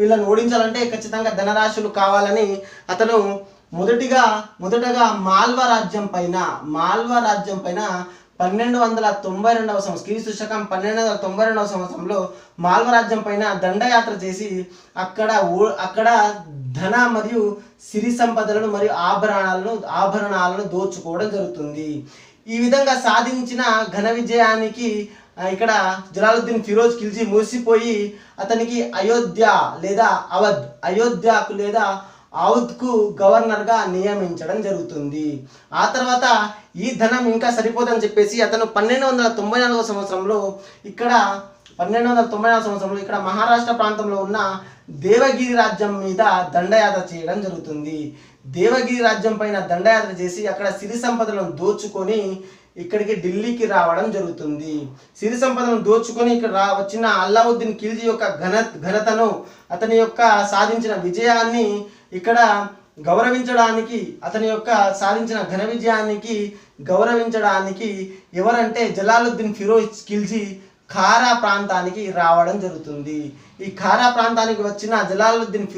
వీళ్ళని ఓడించాలంటే ఖచ్చితంగా ధనరాశులు కావాలని అతను మొదటగా మాల్వా రాజ్యం పైన 1292 సంవత్సరం క్రీస్తు శకం 1292 సంవత్సరంలో మాల్వా రాజ్యం పైన దండయాత్ర చేసి అక్కడ ధన మరియు సిరి సంపదలను మరియు ఆభరణాలను దోచుకోవడం జరుగుతుంది. ఈ విధంగా సాధించిన ఘన విజయానికి ఇక్కడ జలాలుద్దీన్ ఫిరోజ్ ఖిల్జీ మురిసిపోయి అతనికి అయోధ్యకు లేదా ఔద్కు గవర్నర్గా నియమించడం జరుగుతుంది. ఆ తర్వాత ఈ ధనం ఇంకా సరిపోదని చెప్పేసి అతను 1294 సంవత్సరంలో ఇక్కడ మహారాష్ట్ర ప్రాంతంలో ఉన్న దేవగిరి రాజ్యం మీద దండయాత్ర చేయడం జరుగుతుంది. దేవగిరి రాజ్యం పైన దండయాత్ర చేసి అక్కడ సిరి సంపదలను దోచుకొని ఇక్కడికి ఢిల్లీకి రావడం జరుగుతుంది. సిరి సంపదను దోచుకొని ఇక్కడ వచ్చిన అల్లావుద్దీన్ ఖిల్జీ యొక్క ఘనతను అతని యొక్క సాధించిన విజయాన్ని ఇక్కడ గౌరవించడానికి అతని యొక్క సాధించిన ఘన విజయానికి గౌరవించడానికి ఎవరంటే జలాలుద్దీన్ ఫిరోజ్ ఖిల్జీ ఖారా ప్రాంతానికి రావడం జరుగుతుంది. ఈ ఖారా ప్రాంతానికి వచ్చిన జలాలుద్దీన్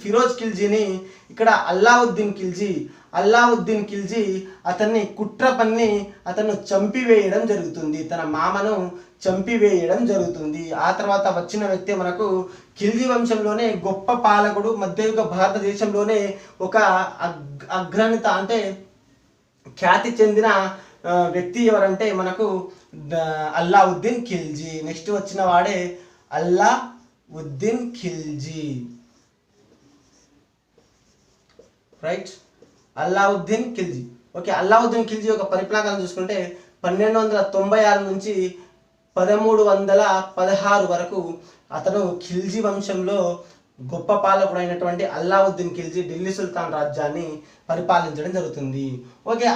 ఫిరోజ్ ఖిల్జీని ఇక్కడ అల్లావుద్దీన్ ఖిల్జీ అతన్ని కుట్ర పన్ని అతను చంపివేయడం జరుగుతుంది. తన మామను చంపివేయడం జరుగుతుంది. ఆ తర్వాత వచ్చిన వ్యక్తి మనకు ఖిల్జీ వంశంలోనే గొప్ప పాలకుడు, మధ్యయుగ భారతదేశంలోనే ఒక అగ్రణిత అంటే ఖ్యాతి చెందిన వ్యక్తి ఎవరంటే మనకు అల్లావుద్దీన్ ఖిల్జీ. నెక్స్ట్ వచ్చిన వాడే అల్లావుద్దీన్ ఖిల్జీ, రైట్. అల్లావుద్దీన్ ఖిల్జీ ఓకే, అల్లావుద్దీన్ ఖిల్జీ యొక్క పరిపాలన చూసుకుంటే 1296 నుంచి 1316 వరకు అతను ఖిల్జీ వంశంలో గొప్ప పాలకుడైనటువంటి అల్లావుద్దీన్ ఖిల్జీ ఢిల్లీ సుల్తాన్ రాజ్యాన్ని పరిపాలించడం జరుగుతుంది. ఓకే,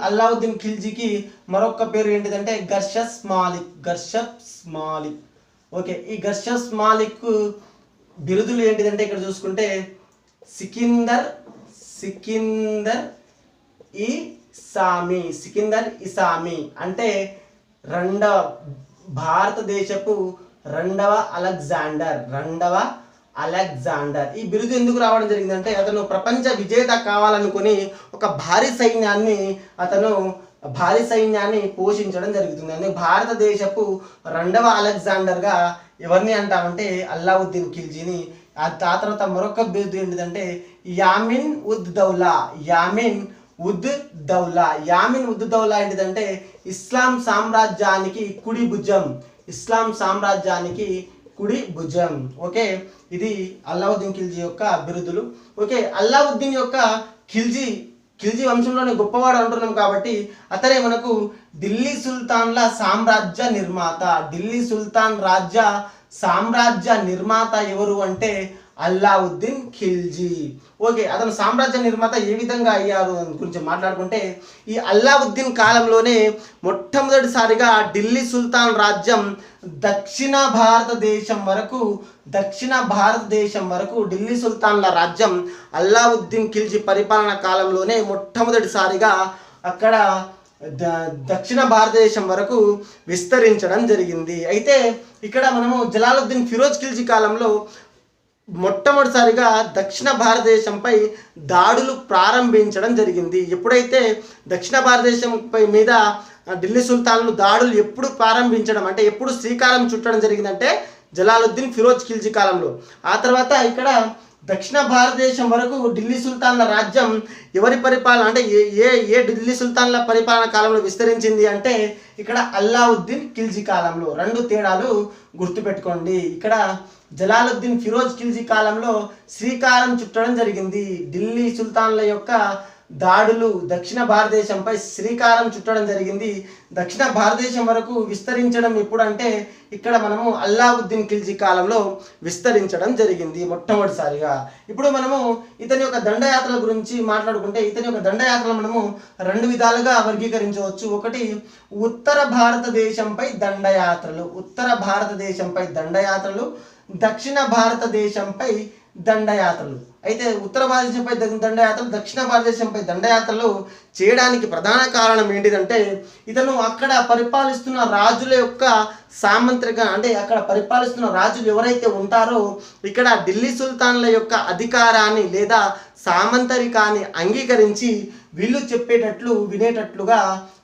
అల్లావుద్దీన్ ఖిల్జీకి మరొక పేరు ఏంటిదంటే గర్షస్ మాలిక్. ఓకే, ఈ గర్షస్ మాలిక్ బిరుదులు ఏంటిదంటే ఇక్కడ చూసుకుంటే సికిందర్ ఇసామి అంటే భారతదేశపు రెండవ అలెగ్జాండర్. ఈ బిరుదు ఎందుకు రావడం జరిగిందంటే అతను ప్రపంచ విజేత కావాలనుకుని ఒక భారీ సైన్యాన్ని పోషించడం జరుగుతుంది. అందుకే భారతదేశపు రెండవ అలెగ్జాండర్గా ఎవరిని అంటామంటే అల్లావుద్దీన్ ఖిల్జీని. ఆ తర్వాత మరొక బిరుదు ఏంటిదంటే యామిన్ ఉద్ దౌలా ఏంటిదంటే ఇస్లాం సామ్రాజ్యానికి కుడి భుజం. ఓకే, ఇది అల్లావుద్దీన్ ఖిల్జీ యొక్క బిరుదులు. ఓకే, అల్లావుద్దీన్ యొక్క ఖిల్జీ వంశంలోనే గొప్పవాడు అంటున్నాం కాబట్టి అతనే మనకు ఢిల్లీ సుల్తాన్ల సామ్రాజ్య నిర్మాత ఎవరు అంటే అల్లావుద్దీన్ ఖిల్జీ. ఓకే, అతను సామ్రాజ్య నిర్మాత ఏ విధంగా అయ్యారు అని గురించి మాట్లాడుకుంటే ఈ అల్లావుద్దీన్ కాలంలోనే మొట్టమొదటిసారిగా ఢిల్లీ సుల్తాన్ రాజ్యం దక్షిణ భారతదేశం వరకు ఢిల్లీ సుల్తాన్ల రాజ్యం అల్లావుద్దీన్ ఖిల్జీ పరిపాలన కాలంలోనే మొట్టమొదటిసారిగా అక్కడ దక్షిణ భారతదేశం వరకు విస్తరించడం జరిగింది. అయితే ఇక్కడ మనము జలాలుద్దీన్ ఫిరోజ్ ఖిల్జీ కాలంలో మొట్టమొదటిసారిగా దక్షిణ భారతదేశంపై దాడులు ప్రారంభించడం జరిగింది. ఎప్పుడైతే దక్షిణ భారతదేశంపై మీద ఢిల్లీ సుల్తాన్లు దాడులు ఎప్పుడు ప్రారంభించడం అంటే ఎప్పుడు శ్రీకారం చుట్టడం జరిగిందంటే జలాలుద్దీన్ ఫిరోజ్ ఖిల్జీ కాలంలో. ఆ తర్వాత ఇక్కడ దక్షిణ భారతదేశం వరకు ఢిల్లీ సుల్తాన్ల రాజ్యం ఎవరి పరిపాలన అంటే ఏ ఢిల్లీ సుల్తాన్ల పరిపాలన కాలంలో విస్తరించింది అంటే ఇక్కడ అల్లావుద్దీన్ ఖిల్జీ కాలంలో. రెండు తేడాలు గుర్తుపెట్టుకోండి. ఇక్కడ జలాలుద్దీన్ ఫిరోజ్ ఖిల్జీ కాలంలో శ్రీకారం చుట్టడం జరిగింది. ఢిల్లీ సుల్తాన్ల యొక్క దాడులు దక్షిణ భారతదేశంపై శ్రీకారం చుట్టడం జరిగింది. దక్షిణ భారతదేశం వరకు విస్తరించడం ఎప్పుడంటే ఇక్కడ మనము అల్లావుద్దీన్ ఖిల్జీ కాలంలో విస్తరించడం జరిగింది మొట్టమొదటిసారిగా. ఇప్పుడు మనము ఇతని యొక్క దండయాత్రల గురించి మాట్లాడుకుంటే ఇతని యొక్క దండయాత్రలు మనము రెండు విధాలుగా వర్గీకరించవచ్చు. ఒకటి ఉత్తర భారతదేశంపై దండయాత్రలు, దక్షిణ భారతదేశంపై దండయాత్రలు. అయితే ఉత్తర భారతదేశంపై దండయాత్రలు, దక్షిణ భారతదేశంపై దండయాత్రలు చేయడానికి ప్రధాన కారణం ఏంటిదంటే ఇతను అక్కడ పరిపాలిస్తున్న రాజుల యొక్క అంటే అక్కడ పరిపాలిస్తున్న రాజులు ఎవరైతే ఉంటారో ఇక్కడ ఢిల్లీ సుల్తాన్ల యొక్క అధికారాన్ని లేదా సామంతరికాన్ని అంగీకరించి వీళ్ళు చెప్పేటట్లు వినేటట్లుగా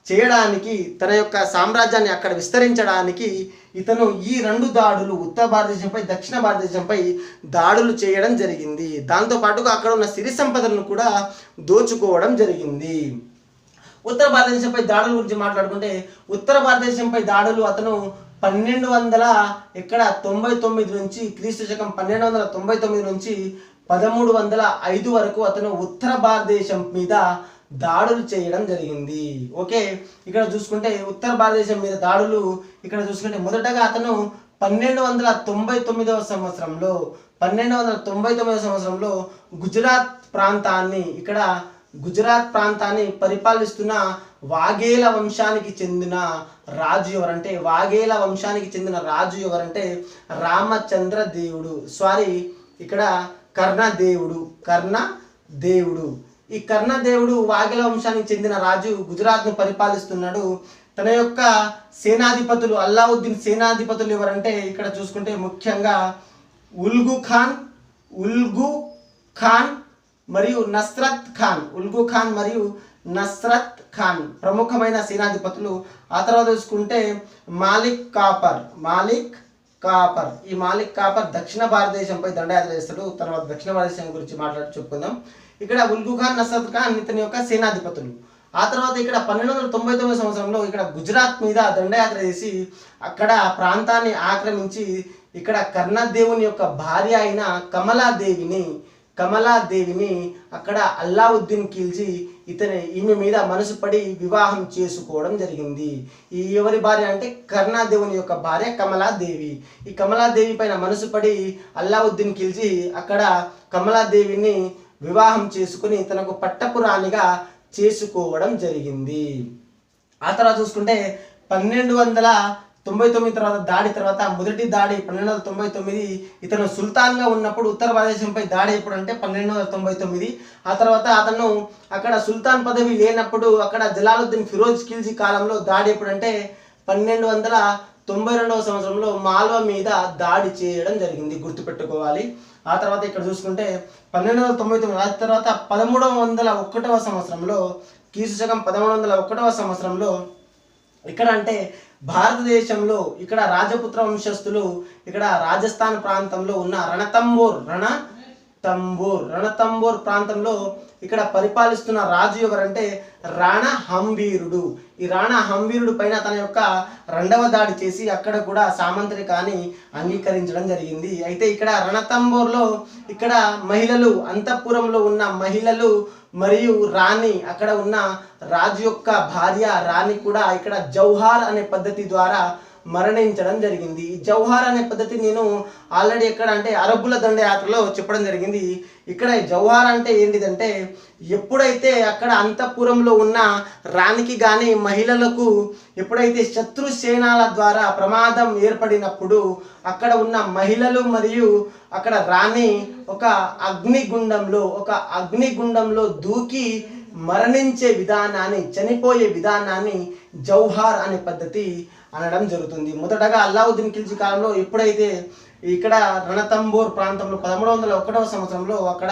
చేయడానికి తన యొక్క సామ్రాజ్యాన్ని అక్కడ విస్తరించడానికి ఇతను ఈ రెండు దాడులు ఉత్తర భారతదేశంపై దక్షిణ భారతదేశంపై దాడులు చేయడం జరిగింది. దాంతోపాటుగా అక్కడ ఉన్న సిరి సంపదలను కూడా దోచుకోవడం జరిగింది. ఉత్తర భారతదేశంపై దాడుల గురించి మాట్లాడుకుంటే ఉత్తర భారతదేశంపై దాడులు అతను 1299 నుంచి క్రీస్తు శకం 1299 నుంచి 1305 వరకు అతను ఉత్తర భారతదేశం మీద దాడులు చేయడం జరిగింది. ఓకే, ఇక్కడ చూసుకుంటే ఉత్తర భారతదేశం మీద దాడులు ఇక్కడ చూసుకుంటే మొదటగా అతను 1299 సంవత్సరంలో గుజరాత్ ప్రాంతాన్ని పరిపాలిస్తున్న వాఘేల వంశానికి చెందిన రాజు ఎవరంటే రామచంద్ర దేవుడు. ఇక్కడ కర్ణదేవుడు. ఈ కర్ణదేవుడు వాఘేల వంశానికి చెందిన రాజు గుజరాత్ను పరిపాలిస్తున్నాడు. తన యొక్క సేనాధిపతులు అల్లావుద్దీన్ సేనాధిపతులు ఎవరంటే ఇక్కడ చూసుకుంటే ముఖ్యంగా ఉల్గు ఖాన్ మరియు నస్రత్ ఖాన్ ప్రముఖమైన సేనాధిపతులు. ఆ తర్వాత చూసుకుంటే మాలిక్ కాపర్. ఈ మాలిక్ కాపర్ దక్షిణ భారతదేశంపై దండయాత్ర చేస్తాడు. తర్వాత దక్షిణ భారతదేశం గురించి చెప్పుకుందాం. ఇక్కడ ఉల్గు ఖాన్, నస్రత్ ఖాన్ ఇతని యొక్క సేనాధిపతులు. ఆ తర్వాత ఇక్కడ 1299 సంవత్సరంలో ఇక్కడ గుజరాత్ మీద దండయాత్ర చేసి అక్కడ ప్రాంతాన్ని ఆక్రమించి ఇక్కడ కర్ణదేవుని యొక్క భార్య అయిన కమలాదేవిని అక్కడ అల్లావుద్దీన్ ఖిల్జీ ఈమె మీద మనసు పడి వివాహం చేసుకోవడం జరిగింది. ఈ ఎవరి భార్య అంటే కర్ణాదేవుని యొక్క భార్య కమలాదేవి. ఈ కమలాదేవి పైన మనసు పడి అల్లావుద్దీన్ ఖిల్జీ అక్కడ కమలాదేవిని వివాహం చేసుకుని తనకు పట్టపురాణిగా చేసుకోవడం జరిగింది. ఆ తర్వాత చూసుకుంటే 1299 తర్వాత దాడి తర్వాత మొదటి దాడి 1299 ఇతను సుల్తాన్గా ఉన్నప్పుడు ఉత్తరప్రదేశంపై దాడి ఎప్పుడు అంటే 1299. ఆ తర్వాత అతను అక్కడ సుల్తాన్ పదవి లేనప్పుడు అక్కడ జలాలుద్దీన్ ఫిరోజ్ ఖిల్జీ కాలంలో దాడి ఎప్పుడు అంటే 1292 సంవత్సరంలో మాల్వా మీద దాడి చేయడం జరిగింది, గుర్తుపెట్టుకోవాలి. ఆ తర్వాత ఇక్కడ చూసుకుంటే 1299 ఆ తర్వాత 1301 సంవత్సరంలో క్రీస్తుశకం 1301 సంవత్సరంలో ఇక్కడ అంటే భారతదేశంలో ఇక్కడ రాజపుత్ర వంశస్థులు ఇక్కడ రాజస్థాన్ ప్రాంతంలో ఉన్న రణతంబోర్ ప్రాంతంలో ఇక్కడ పరిపాలిస్తున్న రాజు ఎవరంటే రాణా హంవీరుడు. ఈ రాణా హంవీరుడు పైన తన యొక్క రెండవ దాడి చేసి అక్కడ కూడా సామంత్రికాన్ని అంగీకరించడం జరిగింది. అయితే ఇక్కడ రణతంబోర్లో ఇక్కడ మహిళలు, అంతఃపురంలో ఉన్న మహిళలు మరియు రాణి, అక్కడ ఉన్న రాజు యొక్క భార్య రాణి కూడా ఇక్కడ జౌహార్ అనే పద్ధతి ద్వారా మరణించడం జరిగింది. ఈ జౌహార్ అనే పద్ధతి నేను ఆల్రెడీ ఎక్కడ అంటే అరబ్బుల దండయాత్రలో చెప్పడం జరిగింది. ఇక్కడ జౌహార్ అంటే ఏంటిదంటే ఎప్పుడైతే అక్కడ అంతఃపురంలో ఉన్న రాణికి కానీ మహిళలకు ఎప్పుడైతే శత్రు సేనాల ద్వారా ప్రమాదం ఏర్పడినప్పుడు అక్కడ ఉన్న మహిళలు మరియు అక్కడ రాణి ఒక అగ్నిగుండంలో దూకి మరణించే విధానాన్ని, చనిపోయే విధానాన్ని జౌహార్ అనే పద్ధతి అనడం జరుగుతుంది. మొదటగా అల్లావుద్దీన్ ఖిల్జీ కాలంలో ఎప్పుడైతే ఇక్కడ రణతంబోర్ ప్రాంతంలో 1301 సంవత్సరంలో అక్కడ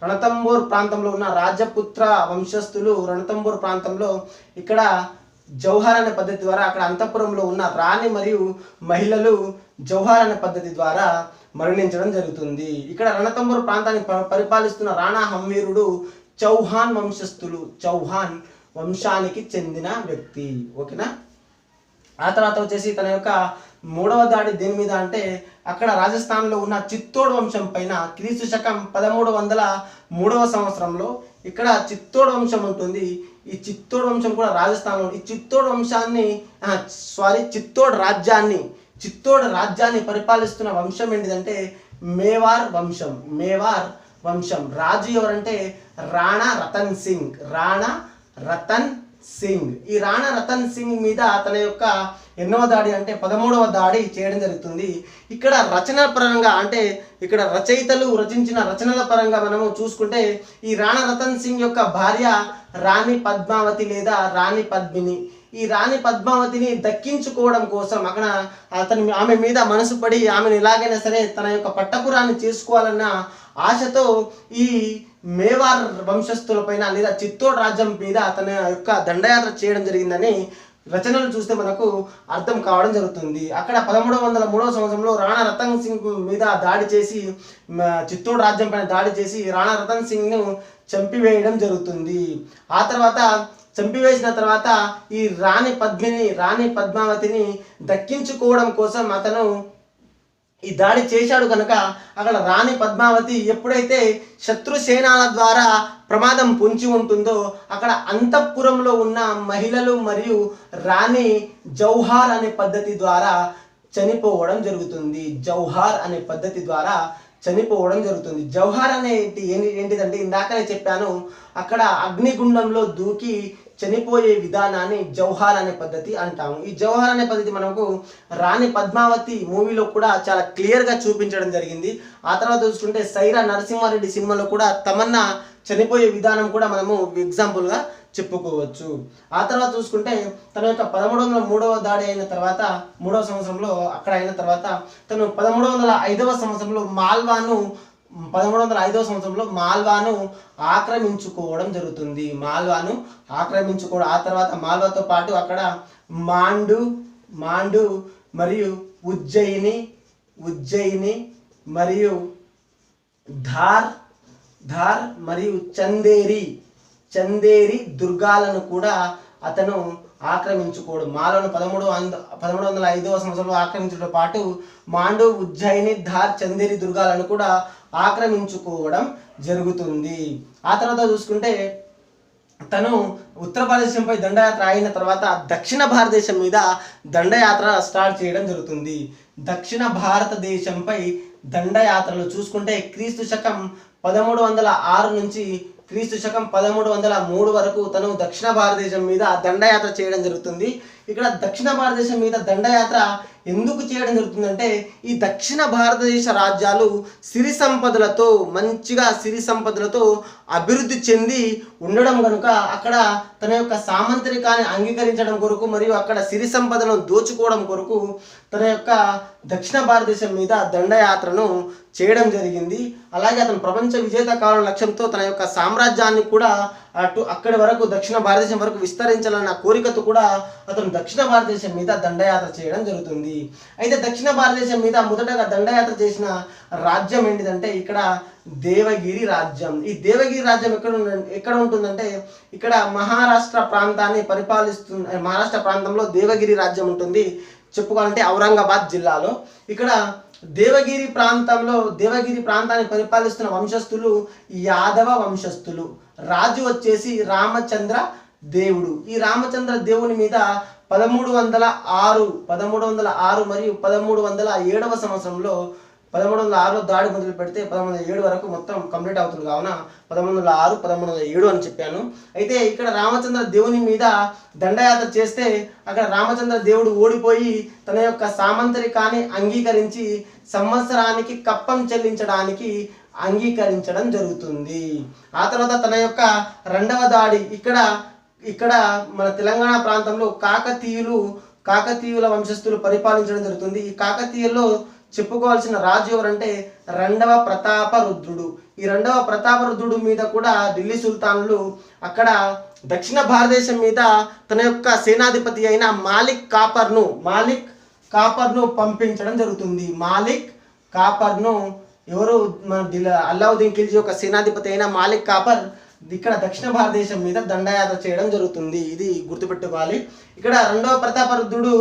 రణతంబోర్ ప్రాంతంలో ఉన్న రాజపుత్ర వంశస్థులు రణతంబోర్ ప్రాంతంలో ఇక్కడ జౌహార్ అనే పద్ధతి ద్వారా అక్కడ అంతఃపురంలో ఉన్న రాణి మరియు మహిళలు జౌహార్ అనే పద్ధతి ద్వారా మరణించడం జరుగుతుంది. ఇక్కడ రణతంబోర్ ప్రాంతాన్ని పరిపాలిస్తున్న రాణా హంవీరుడు చౌహాన్ వంశానికి చెందిన వ్యక్తి. ఓకేనా. ఆ తర్వాత వచ్చేసి తన యొక్క మూడవ దాడి దేని మీద అంటే అక్కడ రాజస్థాన్లో ఉన్న చిత్తోడ్ వంశం పైన క్రీస్తుశకం 1303 సంవత్సరంలో ఇక్కడ చిత్తోడ్ వంశం ఉంటుంది. ఈ చిత్తోడ్ వంశం కూడా రాజస్థాన్లో. ఈ చిత్తోడ్ రాజ్యాన్ని పరిపాలిస్తున్న వంశం ఏంటిదంటే మేవార్ వంశం. రాజు ఎవరంటే రాణా రతన్ సింగ్. ఈ రాణా రతన్ సింగ్ మీద తన యొక్క ఎన్నవ దాడి అంటే 13వ దాడి చేయడం జరుగుతుంది. ఇక్కడ రచనల పరంగా అంటే ఇక్కడ రచయితలు రచించిన రచనల పరంగా మనము చూసుకుంటే ఈ రాణా రతన్ సింగ్ యొక్క భార్య రాణి పద్మావతి లేదా రాణి పద్మిని. ఈ రాణి పద్మావతిని దక్కించుకోవడం కోసం అక్కడ ఆమె మీద మనసు పడి ఆమెను ఎలాగైనా సరే తన యొక్క పట్టపురాన్ని చేసుకోవాలన్న ఆశతో ఈ మేవార్ వంశస్థులపైన లేదా చిత్తోడ్ రాజ్యం మీద తన యొక్క దండయాత్ర చేయడం జరిగిందని రచనలు చూస్తే మనకు అర్థం కావడం జరుగుతుంది. అక్కడ 1303 సంవత్సరంలో రాణా రతన్ సింగ్ మీద దాడి చేసి చిత్తోడ్ రాజ్యం పైన దాడి చేసి రాణా రతన్ సింగ్ను చంపివేయడం జరుగుతుంది. ఆ తర్వాత చంపివేసిన తర్వాత ఈ రాణి పద్మావతిని దక్కించుకోవడం కోసం అతను ఈ దాడి చేశాడు కనుక అక్కడ రాణి పద్మావతి ఎప్పుడైతే శత్రు సేనాల ద్వారా ప్రమాదం పొంచి ఉంటుందో అక్కడ అంతఃపురంలో ఉన్న మహిళలు మరియు రాణి జౌహార్ అనే పద్ధతి ద్వారా చనిపోవడం జరుగుతుంది. జౌహార్ ఏంటిదంటే ఇందాకనే చెప్పాను, అక్కడ అగ్నిగుండంలో దూకి చనిపోయే విధానాన్ని జౌహార్ అనే పద్ధతి అంటాము. ఈ జౌహార్ అనే పద్ధతి మనకు రాణి పద్మావతి మూవీలో కూడా చాలా క్లియర్గా చూపించడం జరిగింది. ఆ తర్వాత చూసుకుంటే సైరా నరసింహారెడ్డి సినిమాలో కూడా తమన్నా చనిపోయే విధానం కూడా మనము ఎగ్జాంపుల్గా చెప్పుకోవచ్చు. ఆ తర్వాత చూసుకుంటే తన యొక్క 1303వ దాడి అయిన తర్వాత 3వ సంవత్సరంలో అక్కడ అయిన తర్వాత తను 1305వ సంవత్సరంలో మాల్వాను ఆక్రమించుకోవడం జరుగుతుంది. ఆ తర్వాత మాల్వాతో పాటు అక్కడ మాండు మరియు ఉజ్జయిని మరియు ధార్ మరియు చందేరి దుర్గాలను కూడా అతను ఆక్రమించుకోవడం. మాలను 1305వ సంవత్సరంలో ఆక్రమించడంతో పాటు మాండు, ఉజ్జయిని, ధార్, చందేరి దుర్గాలను కూడా ఆక్రమించుకోవడం జరుగుతుంది. ఆ తర్వాత చూసుకుంటే తను ఉత్తర భారతదేశంపై దండయాత్ర అయిన తర్వాత దక్షిణ భారతదేశం మీద దండయాత్ర స్టార్ట్ చేయడం జరుగుతుంది. దక్షిణ భారతదేశంపై దండయాత్రలు చూసుకుంటే క్రీస్తు శకం 1306 నుంచి క్రీస్తు శకం 1303 వరకు తను దక్షిణ భారతదేశం మీద దండయాత్ర చేయడం జరుగుతుంది. ఇక్కడ దక్షిణ భారతదేశం మీద దండయాత్ర ఎందుకు చేయడం జరుగుతుందంటే ఈ దక్షిణ భారతదేశ రాజ్యాలు సిరి సంపదలతో మంచిగా సిరి సంపదలతో అభివృద్ధి చెంది ఉండడం కనుక అక్కడ తన యొక్క సామంత్రికాన్ని అంగీకరించడం కొరకు మరియు అక్కడ సిరి సంపదలను దోచుకోవడం కొరకు తన యొక్క దక్షిణ భారతదేశం మీద దండయాత్రను చేయడం జరిగింది. అలాగే అతను ప్రపంచ విజేత కావాలనే లక్ష్యంతో తన యొక్క సామ్రాజ్యాన్ని కూడా అక్కడి వరకు దక్షిణ భారతదేశం వరకు విస్తరించాలన్న కోరికతో కూడా అతను దక్షిణ భారతదేశం మీద దండయాత్ర చేయడం జరుగుతుంది. అయితే దక్షిణ భారతదేశం మీద మొదటగా దండయాత్ర చేసిన రాజ్యం ఏంటిదంటే ఇక్కడ దేవగిరి రాజ్యం. ఈ దేవగిరి రాజ్యం ఎక్కడ ఉంటుందంటే ఇక్కడ మహారాష్ట్ర ప్రాంతాన్ని మహారాష్ట్ర ప్రాంతంలో దేవగిరి రాజ్యం ఉంటుంది. చెప్పుకోవాలంటే ఔరంగాబాద్ జిల్లాలో ఇక్కడ దేవగిరి ప్రాంతాన్ని పరిపాలిస్తున్న వంశస్థులు యాదవ వంశస్థులు. రాజు వచ్చేసి రామచంద్ర దేవుడు. ఈ రామచంద్ర దేవుని మీద 1306 మరియు 1307 సంవత్సరంలో 1306లో దాడి మొదలు పెడితే 1307 వరకు మొత్తం కంప్లీట్ అవుతుంది. కావున 1306, 1307 అని చెప్పాను. అయితే ఇక్కడ రామచంద్ర దేవుని మీద దండయాత్ర చేస్తే అక్కడ రామచంద్ర దేవుడు ఓడిపోయి తన యొక్క సామంతరికాన్ని అంగీకరించి సంవత్సరానికి కప్పం చెల్లించడానికి అంగీకరించడం జరుగుతుంది. ఆ తర్వాత తన యొక్క రెండవ దాడి ఇక్కడ మన తెలంగాణ ప్రాంతంలో కాకతీయుల వంశస్థులు పరిపాలించడం జరుగుతుంది. ఈ కాకతీయుల్లో చెప్పుకోవాల్సిన రాజు ఎవరంటే రెండవ ప్రతాపరుద్రుడు. ఈ రెండవ ప్రతాపరుద్రుడు మీద కూడా ఢిల్లీ సుల్తానులు అక్కడ దక్షిణ భారతదేశం మీద తన యొక్క సేనాధిపతి అయిన మాలిక్ కాపర్ను పంపించడం జరుగుతుంది. మాలిక్ కాపర్ను ఎవరు మన అల్లావుద్దీన్ ఖిల్జీ యొక్క సేనాధిపతి అయిన మాలిక్ కాపర్ ఇక్కడ దక్షిణ భారతదేశం మీద దండయాత్ర చేయడం జరుగుతుంది. ఇది గుర్తుపెట్టుకోవాలి. ఇక్కడ రెండవ ప్రతాపరుద్రుడు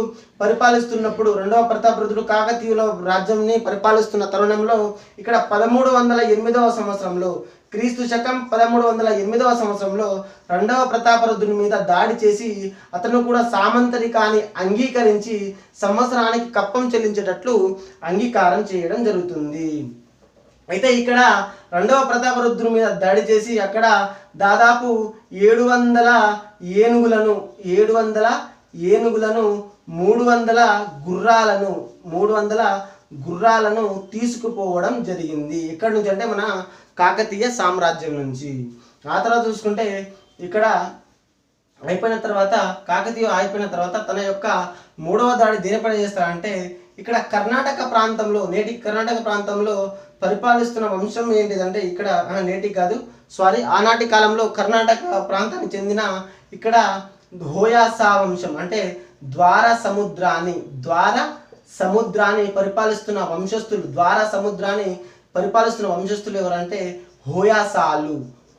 కాకతీయుల రాజ్యంని పరిపాలిస్తున్న తరుణంలో ఇక్కడ 1308 సంవత్సరంలో క్రీస్తు శకం 1308 సంవత్సరంలో రెండవ ప్రతాపరుద్రుని మీద దాడి చేసి అతను కూడా సామంతరికాన్ని అంగీకరించి సంవత్సరానికి కప్పం చెల్లించేటట్లు అంగీకారం చేయడం జరుగుతుంది. అయితే ఇక్కడ రెండవ ప్రతాపరుద్రుని మీద దాడి చేసి అక్కడ దాదాపు 700 ఏనుగులను 300 గుర్రాలను తీసుకుపోవడం జరిగింది. ఎక్కడి నుంచి అంటే మన కాకతీయ సామ్రాజ్యం నుంచి. ఆ తర్వాత చూసుకుంటే ఇక్కడ కాకతీయ అయిపోయిన తర్వాత తన యొక్క మూడవ దాడి దేనిపై చేస్తారంటే ఇక్కడ నేటి కర్ణాటక ప్రాంతంలో పరిపాలిస్తున్న వంశం ఏంటిదంటే ఇక్కడ ఆనాటి కాలంలో కర్ణాటక ప్రాంతానికి చెందిన ఇక్కడ హోయాసా వంశం అంటే ద్వార సముద్రాన్ని పరిపాలిస్తున్న వంశస్థులు ఎవరంటే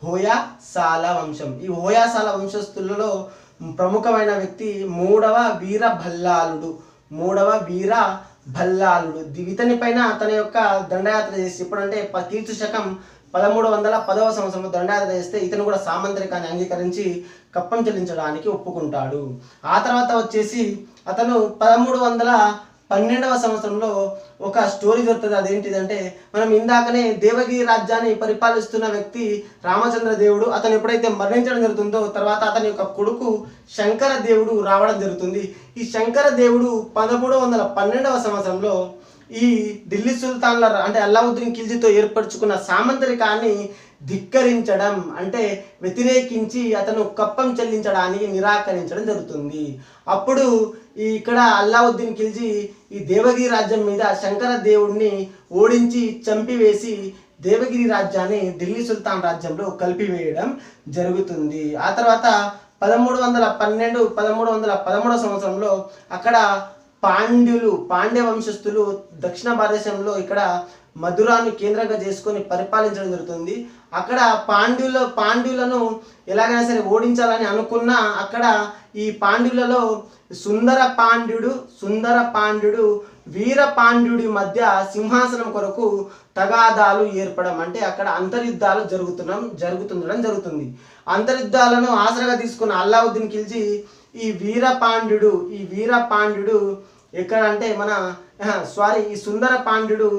హోయాసాల వంశం. ఈ హోయాసాల వంశస్థులలో ప్రముఖమైన వ్యక్తి మూడవ వీర భల్లాలుడు. ఇతని పైన తన యొక్క దండయాత్ర చేసి ఇప్పుడంటే కీర్తి శకం 1310 సంవత్సరంలో దండయాత్ర చేస్తే ఇతను కూడా సామంతరికాన్ని అంగీకరించి కప్పం చెల్లించడానికి ఒప్పుకుంటాడు. ఆ తర్వాత వచ్చేసి అతను 1312 సంవత్సరంలో ఒక స్టోరీ దొరుకుతుంది. అదేంటిదంటే మనం ఇందాకనే దేవగిరి రాజ్యాన్ని పరిపాలిస్తున్న వ్యక్తి రామచంద్ర దేవుడు అతను ఎప్పుడైతే మరణించడం జరుగుతుందో తర్వాత అతని యొక్క కొడుకు శంకర దేవుడు రావడం జరుగుతుంది. ఈ శంకర దేవుడు 1312 సంవత్సరంలో ఈ ఢిల్లీ సుల్తాన్ల అంటే అల్లావుద్దీన్ ఖిల్జీతో ఏర్పరచుకున్న సామంతరికాన్ని ధిక్కరించడం అంటే వ్యతిరేకించి అతను కప్పం చెల్లించడానికి నిరాకరించడం జరుగుతుంది. అప్పుడు ఇక్కడ అల్లావుద్దీన్ ఖిల్జీ ఈ దేవగిరి రాజ్యం మీద శంకర దేవుడిని ఓడించి చంపివేసి దేవగిరి రాజ్యాన్ని ఢిల్లీ సుల్తాన్ రాజ్యంలో కలిపివేయడం జరుగుతుంది. ఆ తర్వాత 1313 సంవత్సరంలో అక్కడ పాండ్య వంశస్థులు దక్షిణ భారతదేశంలో ఇక్కడ మధురాను కేంద్రంగా చేసుకొని పరిపాలించడం జరుగుతుంది. అక్కడ పాండ్యులను ఎలాగైనా సరే ఓడించాలని అనుకున్నా అక్కడ ఈ పాండ్యులలో సుందర పాండ్యుడు వీరపాండ్యుడి మధ్య సింహాసనం కొరకు తగాదాలు ఏర్పడడం, అంటే అక్కడ అంతర్యుద్ధాలు జరుగుతుండడం జరుగుతుంది. అంతర్యుద్ధాలను ఆసరాగా తీసుకున్న అల్లావుద్దీన్ ఖిల్జీ ఈ వీరపాండ్యుడు ఎక్కడ అంటే ఈ సుందర పాండ్యుడు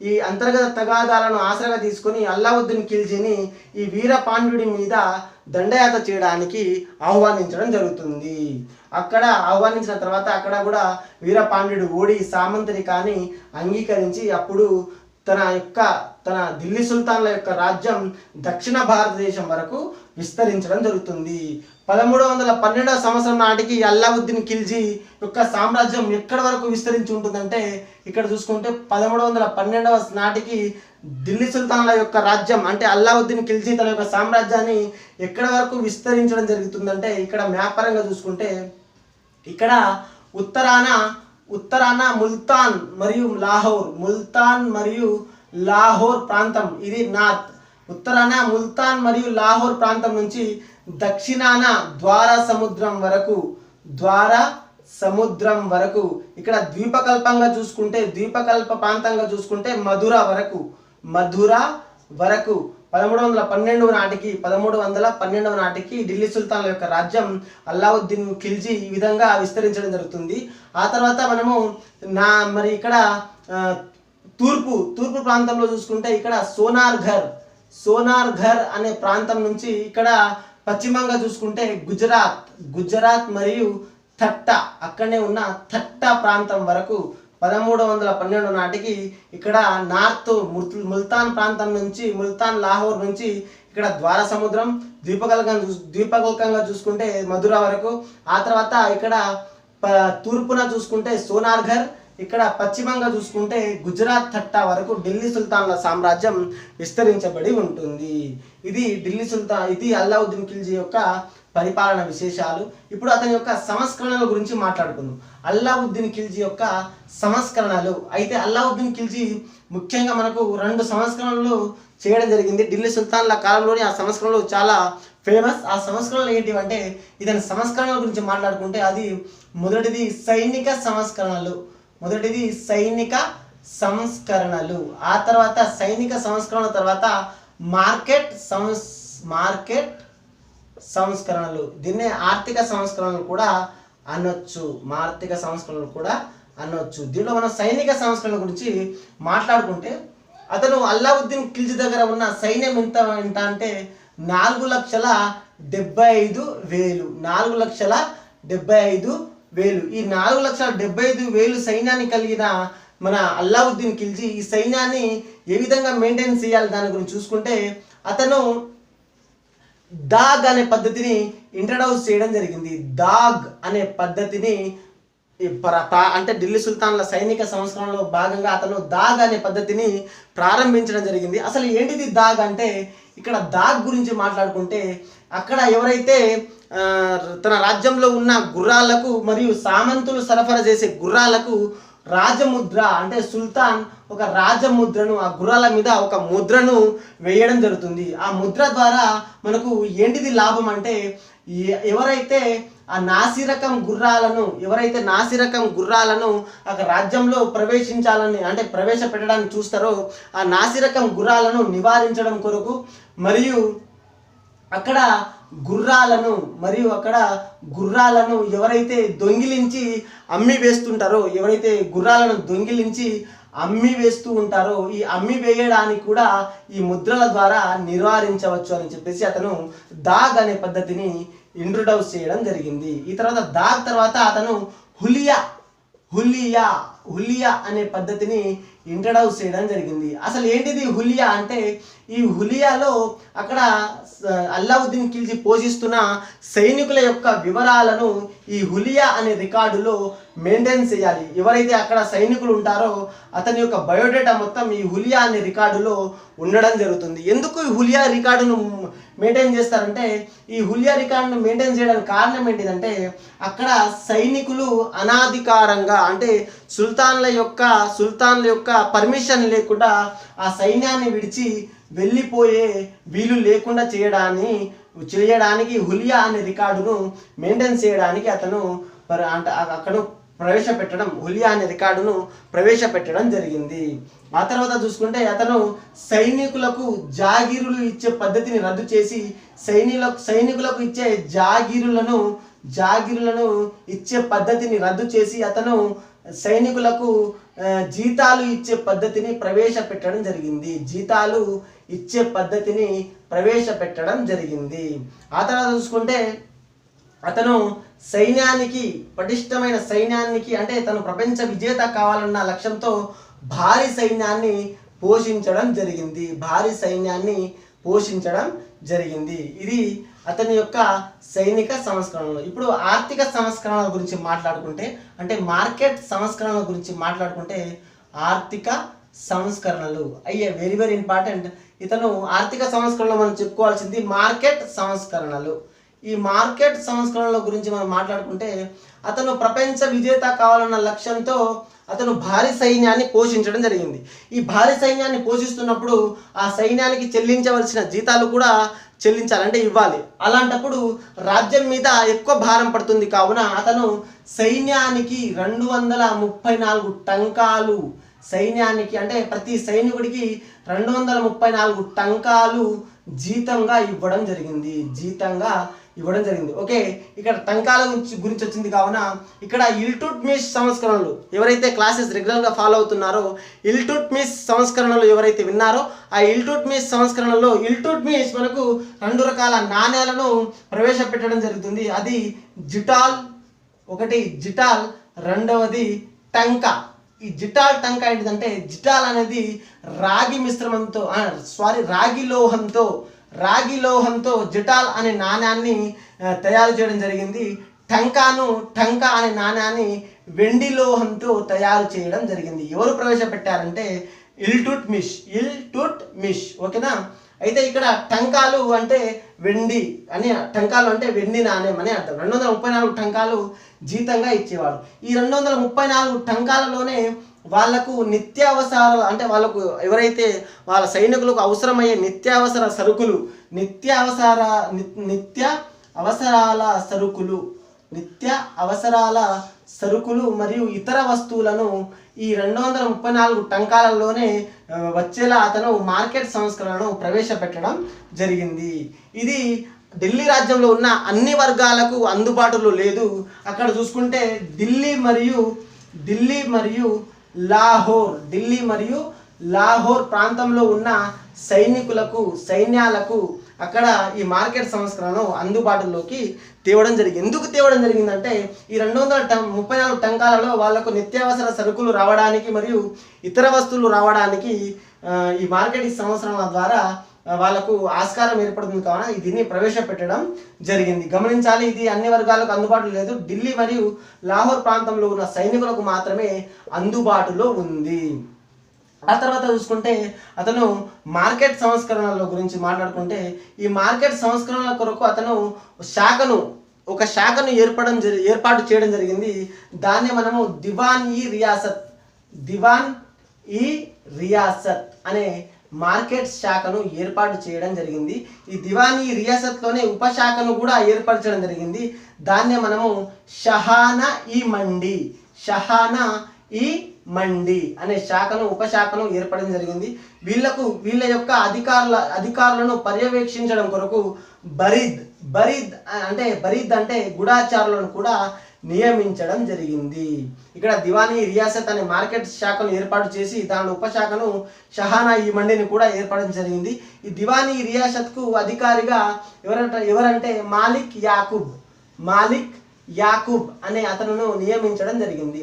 ఈ అంతర్గత తగాదాలను ఆసరాగా తీసుకొని అల్లావుద్దీన్ ఖిల్జీని ఈ వీరపాండ్యుడి మీద దండయాత్ర చేయడానికి ఆహ్వానించడం జరుగుతుంది. అక్కడ ఆహ్వానించిన తర్వాత అక్కడ కూడా వీరపాండ్యుడు ఓడి సామంతరికాన్ని అంగీకరించి అప్పుడు తన ఢిల్లీ సుల్తాన్ల యొక్క రాజ్యం దక్షిణ భారతదేశం వరకు విస్తరించడం జరుగుతుంది. 1312వ సంవత్సరం నాటికి అల్లావుద్దీన్ ఖిల్జీ యొక్క సామ్రాజ్యం ఎక్కడి వరకు విస్తరించి ఉంటుందంటే ఇక్కడ చూసుకుంటే 1312వ నాటికి ఢిల్లీ సుల్తాన్ల యొక్క రాజ్యం అంటే అల్లావుద్దీన్ ఖిల్జీ తన యొక్క సామ్రాజ్యాన్ని ఎక్కడి వరకు విస్తరించడం జరుగుతుందంటే ఇక్కడ మ్యాప్ పరంగా చూసుకుంటే ఇక్కడ ఉత్తరాన ముల్తాన్ మరియు లాహోర్ ప్రాంతం, ఇది నార్త్. ఉత్తరాన ముల్తాన్ మరియు లాహోర్ ప్రాంతం నుంచి దక్షిణాన ద్వార సముద్రం వరకు ఇక్కడ ద్వీపకల్ప ప్రాంతంగా చూసుకుంటే మధుర వరకు 1312 నాటికి ఢిల్లీ సుల్తాన్ల యొక్క రాజ్యం అల్లావుద్దీన్ ఖిల్జీ ఈ విధంగా విస్తరించడం జరుగుతుంది. ఆ తర్వాత మనము ఇక్కడ తూర్పు ప్రాంతంలో చూసుకుంటే ఇక్కడ సోనార్ఘర్ అనే ప్రాంతం నుంచి ఇక్కడ పశ్చిమంగా చూసుకుంటే గుజరాత్ మరియు థట్టా, అక్కడనే ఉన్న థట్టా ప్రాంతం వరకు 1312 నాటికి ఇక్కడ నార్త్ ముల్తాన్ ప్రాంతం నుంచి లాహోర్ నుంచి ఇక్కడ ద్వార సముద్రం, ద్వీపకల్పంగా చూసుకుంటే మధుర వరకు, ఆ తర్వాత ఇక్కడ తూర్పున చూసుకుంటే సోనార్ఘర్, ఇక్కడ పశ్చిమంగా చూసుకుంటే గుజరాత్ థట్టా వరకు ఢిల్లీ సుల్తాన్ల సామ్రాజ్యం విస్తరించబడి ఉంటుంది. ఇది అల్లావుద్దీన్ ఖిల్జీ యొక్క పరిపాలన విశేషాలు. ఇప్పుడు అతని యొక్క సంస్కరణల గురించి మాట్లాడుకుందాం. అల్లావుద్దీన్ ఖిల్జీ యొక్క సంస్కరణలు. అయితే అల్లావుద్దీన్ ఖిల్జీ ముఖ్యంగా మనకు 2 సంస్కరణలు చేయడం జరిగింది. ఢిల్లీ సుల్తాన్ల కాలంలోని ఆ సంస్కరణలు చాలా ఫేమస్. ఆ సంస్కరణలు ఏంటివంటే ఇతని సంస్కరణల గురించి మాట్లాడుకుంటే అది మొదటిది సైనిక సంస్కరణలు, ఆ తర్వాత సైనిక సంస్కరణ తర్వాత మార్కెట్ సంస్కరణలు, దీన్నే ఆర్థిక సంస్కరణలు కూడా అనొచ్చు. దీనిలో మనం సైనిక సంస్కరణల గురించి మాట్లాడుకుంటే అతను అల్లావుద్దీన్ ఖిల్జీ దగ్గర ఉన్న సైన్యం ఎంత అంటే 4,75,000. ఈ 4,75,000 సైన్యాన్ని కలిగిన మన అల్లావుద్దీన్ ఖిల్జీ ఈ సైన్యాన్ని ఏ విధంగా మెయింటైన్ చేయాలి దాని గురించి చూసుకుంటే అతను దాగ్ అనే పద్ధతిని ఇంట్రడ్యూస్ చేయడం జరిగింది. దాగ్ అనే పద్ధతిని అంటే ఢిల్లీ సుల్తాన్ల సైనిక సంస్కరణలో భాగంగా అతను దాగ్ అనే పద్ధతిని ప్రారంభించడం జరిగింది. అసలు ఏంటిది దాగ్ అంటే ఇక్కడ దాగ్ గురించి మాట్లాడుకుంటే అక్కడ ఎవరైతే తన రాజ్యంలో ఉన్న గుర్రాలకు మరియు సామంతులు సరఫరా చేసే గుర్రాలకు రాజముద్ర అంటే సుల్తాన్ ఒక రాజముద్రను ఆ గుర్రాల మీద ఒక ముద్రను వేయడం జరుగుతుంది. ఆ ముద్ర ద్వారా మనకు ఏంటిది లాభం అంటే ఎవరైతే నాసిరకం గుర్రాలను ఆ రాజ్యంలో ప్రవేశించాలని అంటే ప్రవేశపెట్టడానికి చూస్తారో ఆ నాసిరకం గుర్రాలను నివారించడం కొరకు మరియు అక్కడ గుర్రాలను ఎవరైతే దొంగిలించి అమ్మి వేస్తుంటారో అమ్మి వేస్తూ ఉంటారో ఈ అమ్మి వేయడానికి కూడా ఈ ముద్రల ద్వారా నివారించవచ్చు అని చెప్పేసి అతను దాగ్ అనే పద్ధతిని ఇంట్రొడ్యూస్ చేయడం జరిగింది. ఈ తర్వాత దాగ్ తర్వాత అతను హులియా అనే పద్ధతిని ఇంట్రడ్యూస్ చేయడం జరిగింది. అసలు ఏంటిది హులియా అంటే ఈ హులియాలో అక్కడ అల్లావుద్దీన్ ఖిల్జీ పోషిస్తున్న సైనికుల యొక్క వివరాలను ఈ హులియా అనే రికార్డులో మెయింటైన్ చేయాలి. ఎవరైతే అక్కడ సైనికులు ఉంటారో అతని యొక్క బయోడేటా మొత్తం ఈ హులియా అనే రికార్డులో ఉండడం జరుగుతుంది. ఎందుకు ఈ హులియా రికార్డును మెయింటైన్ చేస్తారంటే ఈ హులియా రికార్డును మెయింటైన్ చేయడానికి కారణం ఏంటిదంటే అక్కడ సైనికులు అనాధికారంగా అంటే సుల్తాన్ల యొక్క పర్మిషన్ లేకుండా ఆ సైన్యాన్ని విడిచి వెళ్ళిపోయే వీలు లేకుండా చేయడానికి హులియా అనే రికార్డును మెయింటైన్ చేయడానికి అతను ప్రవేశపెట్టడం, హులియా అనే రికార్డును ప్రవేశపెట్టడం జరిగింది. ఆ తర్వాత చూసుకుంటే అతను సైనికులకు జాగీరులు ఇచ్చే పద్ధతిని రద్దు చేసి సైనికులకు ఇచ్చే జాగీరులను ఇచ్చే పద్ధతిని రద్దు చేసి అతను సైనికులకు జీతాలు ఇచ్చే పద్ధతిని ప్రవేశపెట్టడం జరిగింది. జీతాలు ఇచ్చే పద్ధతిని ప్రవేశపెట్టడం జరిగింది. ఆ తర్వాత చూసుకుంటే అతను సైన్యానికి, పటిష్టమైన సైన్యానికి, అంటే తను ప్రపంచ విజేత కావాలన్న లక్ష్యంతో భారీ సైన్యాన్ని పోషించడం జరిగింది. ఇది అతని యొక్క సైనిక సంస్కరణలు. ఇప్పుడు ఆర్థిక సంస్కరణల గురించి మాట్లాడుకుంటే, అంటే మార్కెట్ సంస్కరణల గురించి మాట్లాడుకుంటే, ఆర్థిక సంస్కరణలు వెరీ వెరీ ఇంపార్టెంట్. ఇతను ఆర్థిక సంస్కరణలు మనం చెప్పుకోవాల్సింది మార్కెట్ సంస్కరణలు. ఈ మార్కెట్ సంస్కరణల గురించి మనం మాట్లాడుకుంటే, అతను ప్రపంచ విజేత కావాలన్న లక్ష్యంతో అతను భారీ సైన్యాన్ని పోషించడం జరిగింది. ఈ భారీ సైన్యాన్ని పోషిస్తున్నప్పుడు ఆ సైన్యానికి చెల్లించవలసిన జీతాలు కూడా చెల్లించాలంటే ఇవ్వాలి. అలాంటప్పుడు రాజ్యం మీద ఎక్కువ భారం పడుతుంది. కావున అతను సైన్యానికి 234 టంకాలు, సైన్యానికి అంటే ప్రతి సైనికుడికి 234 టంకాలు జీతంగా ఇవ్వడం జరిగింది. ఓకే, ఇక్కడ టంకాల గురించి వచ్చింది. కావున ఇక్కడ ఇల్టుట్మిష్ సంస్కరణలు, ఎవరైతే క్లాసెస్ రెగ్యులర్గా ఫాలో అవుతున్నారో, ఇల్టుట్మిష్ సంస్కరణలు ఎవరైతే విన్నారో, ఆ ఇల్టుట్మిష్ సంస్కరణలో ఇల్టుట్మిష్ మనకు 2 రకాల నాణ్యాలను ప్రవేశపెట్టడం జరుగుతుంది. అది జిటాల్, ఒకటి జిటాల్, రెండవది టంకా. ఈ జిటాల్ టంకా ఏంటిదంటే, జిటాల్ అనేది రాగి లోహంతో జిటాల్ అనే నాణ్యాన్ని తయారు చేయడం జరిగింది. టంకా అనే నాణ్యాన్ని వెండి లోహంతో తయారు చేయడం జరిగింది. ఎవరు ప్రవేశపెట్టారంటే ఇల్టుట్మిష్. ఓకేనా. అయితే ఇక్కడ టంకాలు అంటే వెండి నాణ్యం అని అర్థం. 234 టంకాలు జీతంగా ఇచ్చేవాడు. ఈ 234 టంకాలలోనే వాళ్లకు నిత్యావసరాలు, అంటే వాళ్ళకు ఎవరైతే వాళ్ళ సైనికులకు అవసరమయ్యే నిత్య అవసరాల సరుకులు మరియు ఇతర వస్తువులను ఈ 234 టంకాలలోనే వచ్చేలా అతను మార్కెట్ సంస్కరణను ప్రవేశపెట్టడం జరిగింది. ఇది ఢిల్లీ రాజ్యంలో ఉన్న అన్ని వర్గాలకు అందుబాటులో లేదు. అక్కడ చూసుకుంటే ఢిల్లీ మరియు లాహోర్ ప్రాంతంలో ఉన్న సైన్యాలకు అక్కడ ఈ మార్కెట్ సంస్కరణను అందుబాటులోకి తేవడం జరిగింది. ఎందుకు తేవడం జరిగిందంటే, ఈ 234 టంకాలలో వాళ్లకు నిత్యావసర సరుకులు రావడానికి మరియు ఇతర వస్తువులు రావడానికి ఈ మార్కెట్ సంస్కరణల ద్వారా వాళ్ళకు ఆస్కారం ఏర్పడుతుంది. కావున దీన్ని ప్రవేశపెట్టడం జరిగింది. గమనించాలి, ఇది అన్ని వర్గాలకు అందుబాటులో లేదు. ఢిల్లీ మరియు లాహోర్ ప్రాంతంలో ఉన్న సైనికులకు మాత్రమే అందుబాటులో ఉంది. ఆ తర్వాత చూసుకుంటే అతను మార్కెట్ సంస్కరణల గురించి మాట్లాడుకుంటే, ఈ మార్కెట్ సంస్కరణల కొరకు అతను ఒక శాఖను ఏర్పాటు చేయడం జరిగింది. దాన్ని మనము దివాన్ ఈ రియాసత్ అనే మార్కెట్ శాఖను ఏర్పాటు చేయడం జరిగింది. ఈ దివాన్ ఈ రియాసత్లోనే ఉపశాఖను కూడా ఏర్పరచడం జరిగింది. దాన్నే మనము షహానా ఈ మండి అనే ఉపశాఖను ఏర్పడడం జరిగింది. వీళ్ళ యొక్క అధికారులను పర్యవేక్షించడం కొరకు బరీద్ అంటే గూఢచారులను కూడా నియమించడం జరిగింది. ఇక్కడ దివానీ రియాసత్ అనే మార్కెట్ శాఖను ఏర్పాటు చేసి దాని ఉపశాఖను షహానా ఈ మండిని కూడా ఏర్పడడం జరిగింది. ఈ దివానీ రియాసత్కు అధికారిగా ఎవరంటే మాలిక్ యాకూబ్ అనే అతను నియమించడం జరిగింది.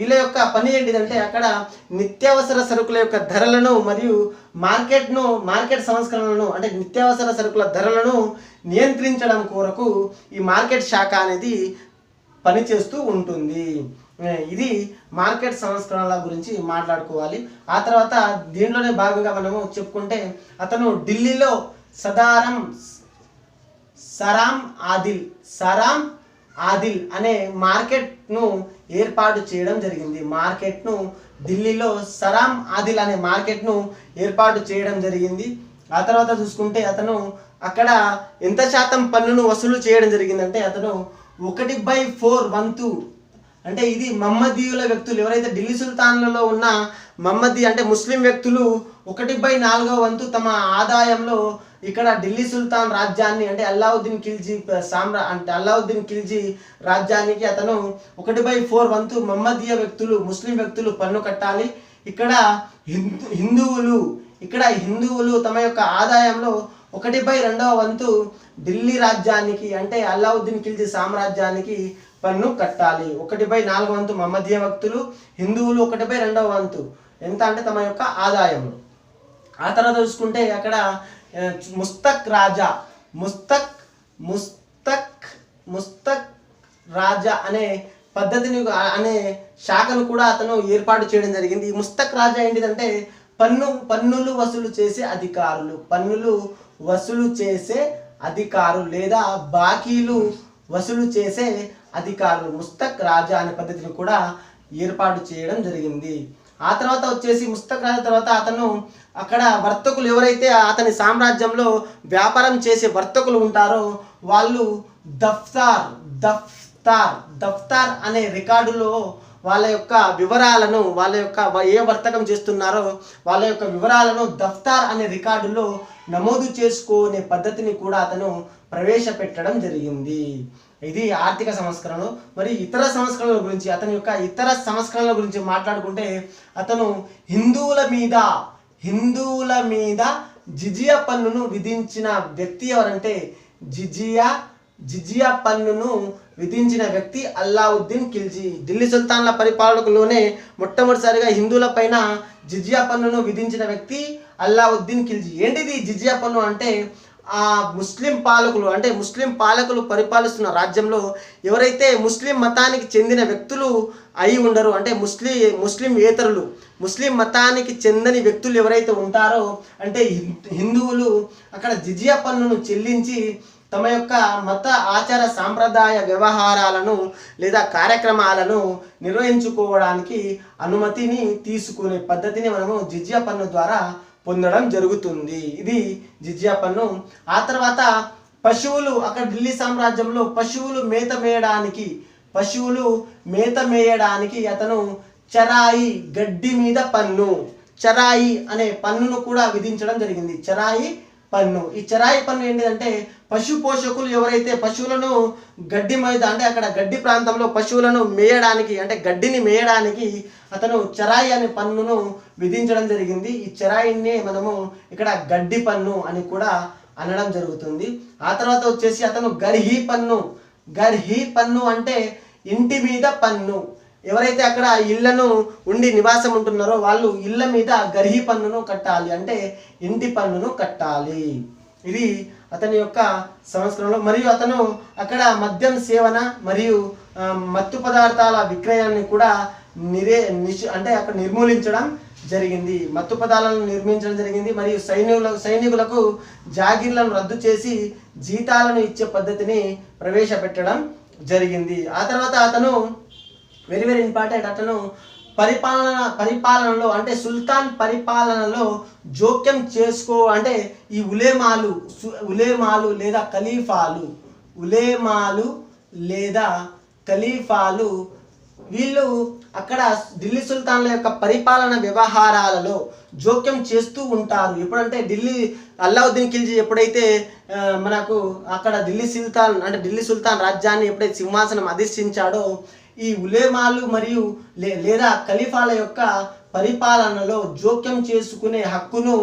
వీళ్ళ యొక్క పని ఏంటిదంటే, అక్కడ నిత్యావసర సరుకుల యొక్క ధరలను మరియు మార్కెట్ సంస్కరణలను, అంటే నిత్యావసర సరుకుల ధరలను నియంత్రించడం కొరకు ఈ మార్కెట్ శాఖ అనేది పనిచేస్తూ ఉంటుంది. ఇది మార్కెట్ సంస్కరణల గురించి మాట్లాడుకోవాలి. ఆ తర్వాత దీంట్లోనే భాగంగా మనము చెప్పుకుంటే, అతను ఢిల్లీలో సరామ్ ఆదిల్ అనే మార్కెట్ను ఏర్పాటు చేయడం జరిగింది. ఢిల్లీలో సరామ్ ఆదిల్ అనే మార్కెట్ను ఏర్పాటు చేయడం జరిగింది. ఆ తర్వాత చూసుకుంటే అతను అక్కడ ఎంత శాతం పన్నును వసూలు చేయడం జరిగిందంటే, అతను 1/4 వంతు అంటే ఇది మహమ్మదీయుల వ్యక్తులు ఎవరైతే ఢిల్లీ సుల్తాన్లలో ఉన్న మహమ్మదీ అంటే ముస్లిం వ్యక్తులు 1/4 వంతు తమ ఆదాయంలో ఇక్కడ ఢిల్లీ సుల్తాన్ రాజ్యాన్ని అంటే అల్లావుద్దీన్ ఖిల్జీ రాజ్యానికి అతను 1/4 వంతు మహమ్మదీయ వ్యక్తులు ముస్లిం వ్యక్తులు పన్ను కట్టాలి. ఇక్కడ హిందువులు తమ యొక్క ఆదాయంలో 1/2 వంతు ఢిల్లీ రాజ్యానికి అంటే అల్లావుద్దీన్ ఖిల్జీ సామ్రాజ్యానికి పన్ను కట్టాలి. 1/4 వంతు మహమ్మదీయ వ్యక్తులు, హిందువులు 1/2 వంతు ఎంత అంటే తమ యొక్క ఆదాయంలో. ఆ తర్వాత చూసుకుంటే అక్కడ ముస్తక్ రాజా అనే పద్ధతిని అనే శాఖను కూడా అతను ఏర్పాటు చేయడం జరిగింది. ఈ ముస్తక్ రాజా ఏంటిదంటే పన్నులు వసూలు చేసే అధికారులు లేదా బాకీలు వసూలు చేసే అధికారులు ముస్తక్ రాజా అనే పద్ధతిని కూడా ఏర్పాటు చేయడం జరిగింది. ఆ తర్వాత వచ్చేసి ముస్తక్ రాజా తర్వాత అతను అక్కడ వర్తకులు ఎవరైతే అతని సామ్రాజ్యంలో వ్యాపారం చేసే వర్తకులు ఉంటారో వాళ్ళు దఫ్తార్ అనే రికార్డులో వాళ్ళ యొక్క వివరాలను ఏ వర్తకం చేస్తున్నారో వాళ్ళ యొక్క వివరాలను దఫ్తార్ అనే రికార్డులో నమోదు చేసుకునే పద్ధతిని కూడా అతను ప్రవేశపెట్టడం జరిగింది. ఇది ఆర్థిక సంస్కరణలు. మరి ఇతర సంస్కరణల గురించి అతని యొక్క ఇతర సంస్కరణల గురించి మాట్లాడుకుంటే అతను హిందువుల మీద జిజియా పన్నును విధించిన వ్యక్తి ఎవరంటే జిజియా పన్నును విధించిన వ్యక్తి అల్లావుద్దీన్ ఖిల్జీ. ఢిల్లీ సుల్తాన్ల పరిపాలనలోనే మొట్టమొదటిసారిగా హిందువుల పైన జిజియా పన్నును విధించిన వ్యక్తి అల్లావుద్దీన్ ఖిల్జీ. ఏంటిది జిజియా పన్ను అంటే ఆ ముస్లిం పాలకులు పరిపాలిస్తున్న రాజ్యంలో ఎవరైతే ముస్లిం మతానికి చెందిన వ్యక్తులు అయి ఉండరు అంటే ముస్లిం మతానికి చెందని వ్యక్తులు ఎవరైతే ఉంటారో అంటే హిందువులు అక్కడ జిజియా పన్నును చెల్లించి తమ యొక్క మత ఆచార సాంప్రదాయ వ్యవహారాలను లేదా కార్యక్రమాలను నిర్వహించుకోవడానికి అనుమతిని తీసుకునే పద్ధతిని మనము జిజియా పన్ను ద్వారా పొందడం జరుగుతుంది. ఇది జిజియా పన్ను. ఆ తర్వాత పశువులు అక్కడ ఢిల్లీ సామ్రాజ్యంలో పశువులు మేత మేయడానికి అతను చరాయి గడ్డి మీద పన్ను చరాయి అనే పన్నును కూడా విధించడం జరిగింది. చరాయి పన్ను. ఈ చరాయి పన్ను ఏంటిదంటే పశు పోషకులు ఎవరైతే పశువులను గడ్డి మీద అంటే అక్కడ గడ్డి ప్రాంతంలో పశువులను మేయడానికి అంటే గడ్డిని మేయడానికి అతను చరాయి అనే పన్నును విధించడం జరిగింది. ఈ చరాయిని మనము ఇక్కడ గడ్డి పన్ను అని కూడా అనడం జరుగుతుంది. ఆ తర్వాత వచ్చేసి అతను గర్హీ పన్ను అంటే ఇంటి మీద పన్ను. ఎవరైతే అక్కడ ఇళ్లను ఉండి నివాసం ఉంటున్నారో వాళ్ళు ఇళ్ల మీద గర్హీ పన్నును కట్టాలి అంటే ఇంటి పన్నును కట్టాలి. ఇది అతని యొక్క సంస్కరణలో. మరియు అతను అక్కడ మద్యం సేవన మరియు మత్తు పదార్థాల విక్రయాన్ని కూడా అంటే అక్కడ నిర్మూలించడం జరిగింది. మత్తు పదార్థాలను నిర్మించడం జరిగింది. మరియు సైనికులకు జాగీర్లను రద్దు చేసి జీతాలను ఇచ్చే పద్ధతిని ప్రవేశపెట్టడం జరిగింది. ఆ తర్వాత అతను వెరీ వెరీ ఇంపార్టెంట్ అతను పరిపాలనలో అంటే సుల్తాన్ పరిపాలనలో జోక్యం అంటే ఈ ఉలేమాలు లేదా ఖలీఫాలు వీళ్ళు అక్కడ ఢిల్లీ సుల్తాన్ల యొక్క పరిపాలన వ్యవహారాలలో జోక్యం చేస్తూ ఉంటారు. ఎప్పుడంటే అల్లావుద్దీన్ ఖిల్జీ ఎప్పుడైతే మనకు అక్కడ ఢిల్లీ సుల్తాన్ రాజ్యాన్ని ఎప్పుడైతే సింహాసనం అధిష్ఠించాడో ఈ ఉలేమాలు మరియు లేదా ఖలీఫాల యొక్క పరిపాలనలో జోక్యం చేసుకునే హక్కును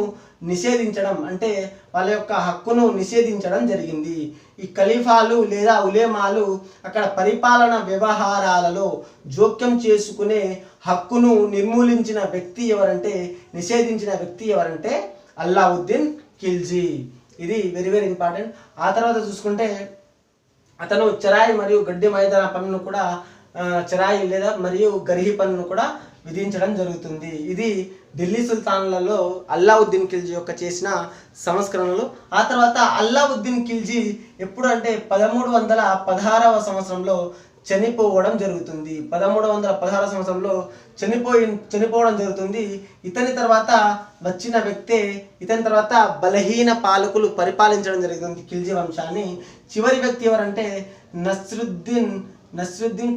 నిషేధించడం అంటే వాళ్ళ యొక్క హక్కును నిషేధించడం జరిగింది. ఈ ఖలీఫాలు లేదా ఉలేమాలు అక్కడ పరిపాలన వ్యవహారాలలో జోక్యం చేసుకునే హక్కును నిషేధించిన వ్యక్తి ఎవరంటే అల్లావుద్దీన్ ఖిల్జీ. ఇది వెరీ వెరీ ఇంపార్టెంట్. ఆ తర్వాత చూసుకుంటే అతను చరాయి మరియు గడ్డి మైదాన పన్నును కూడా చరాయి లేదా మరియు గర్హీ పన్నును కూడా విధించడం జరుగుతుంది. ఇది ఢిల్లీ సుల్తాన్లలో అల్లావుద్దీన్ ఖిల్జీ యొక్క చేసిన సంస్కరణలు. ఆ తర్వాత అల్లావుద్దీన్ ఖిల్జీ ఎప్పుడు అంటే 1316వ సంవత్సరంలో చనిపోవడం జరుగుతుంది. 1316 సంవత్సరంలో చనిపోవడం జరుగుతుంది. ఇతని తర్వాత బలహీన పాలకులు పరిపాలించడం జరుగుతుంది ఖిల్జీ వంశాన్ని. చివరి వ్యక్తి ఎవరంటే నస్రుద్దీన్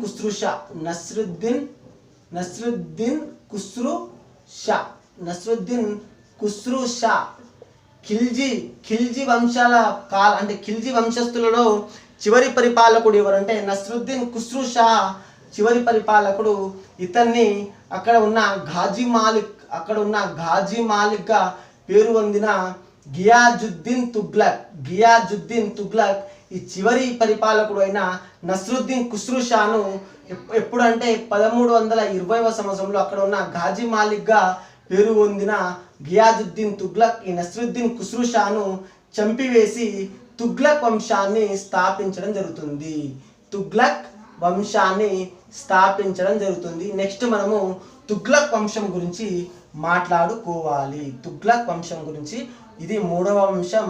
ఖుస్రూ షా నస్రుద్దీన్ ఖుస్రూ షా ఖిల్జీ వంశాల అంటే ఖిల్జీ వంశస్థులలో చివరి పరిపాలకుడు ఎవరంటే నస్రుద్దీన్ ఖుస్రూ షా చివరి పరిపాలకుడు. ఇతన్ని అక్కడ ఉన్న ఘాజీ మాలిక్ గా పేరు పొందిన గియాజుద్దీన్ తుగ్లక్ ఈ చివరి పరిపాలకుడు అయిన నస్రుద్దీన్ ఖుస్రూ షాను ఎప్పుడంటే 1320వ సంవత్సరంలో అక్కడ ఉన్న ఘాజీ మాలిక్ గా పేరు పొందిన గియాజుద్దీన్ తుగ్లక్ ఈ నస్రుద్దీన్ ఖుస్రూ షాను చంపివేసి తుగ్లక్ వంశాన్ని స్థాపించడం జరుగుతుంది. నెక్స్ట్ మనము తుగ్లక్ వంశం గురించి మాట్లాడుకోవాలి. తుగ్లక్ వంశం గురించి ఇది 3వ వంశం.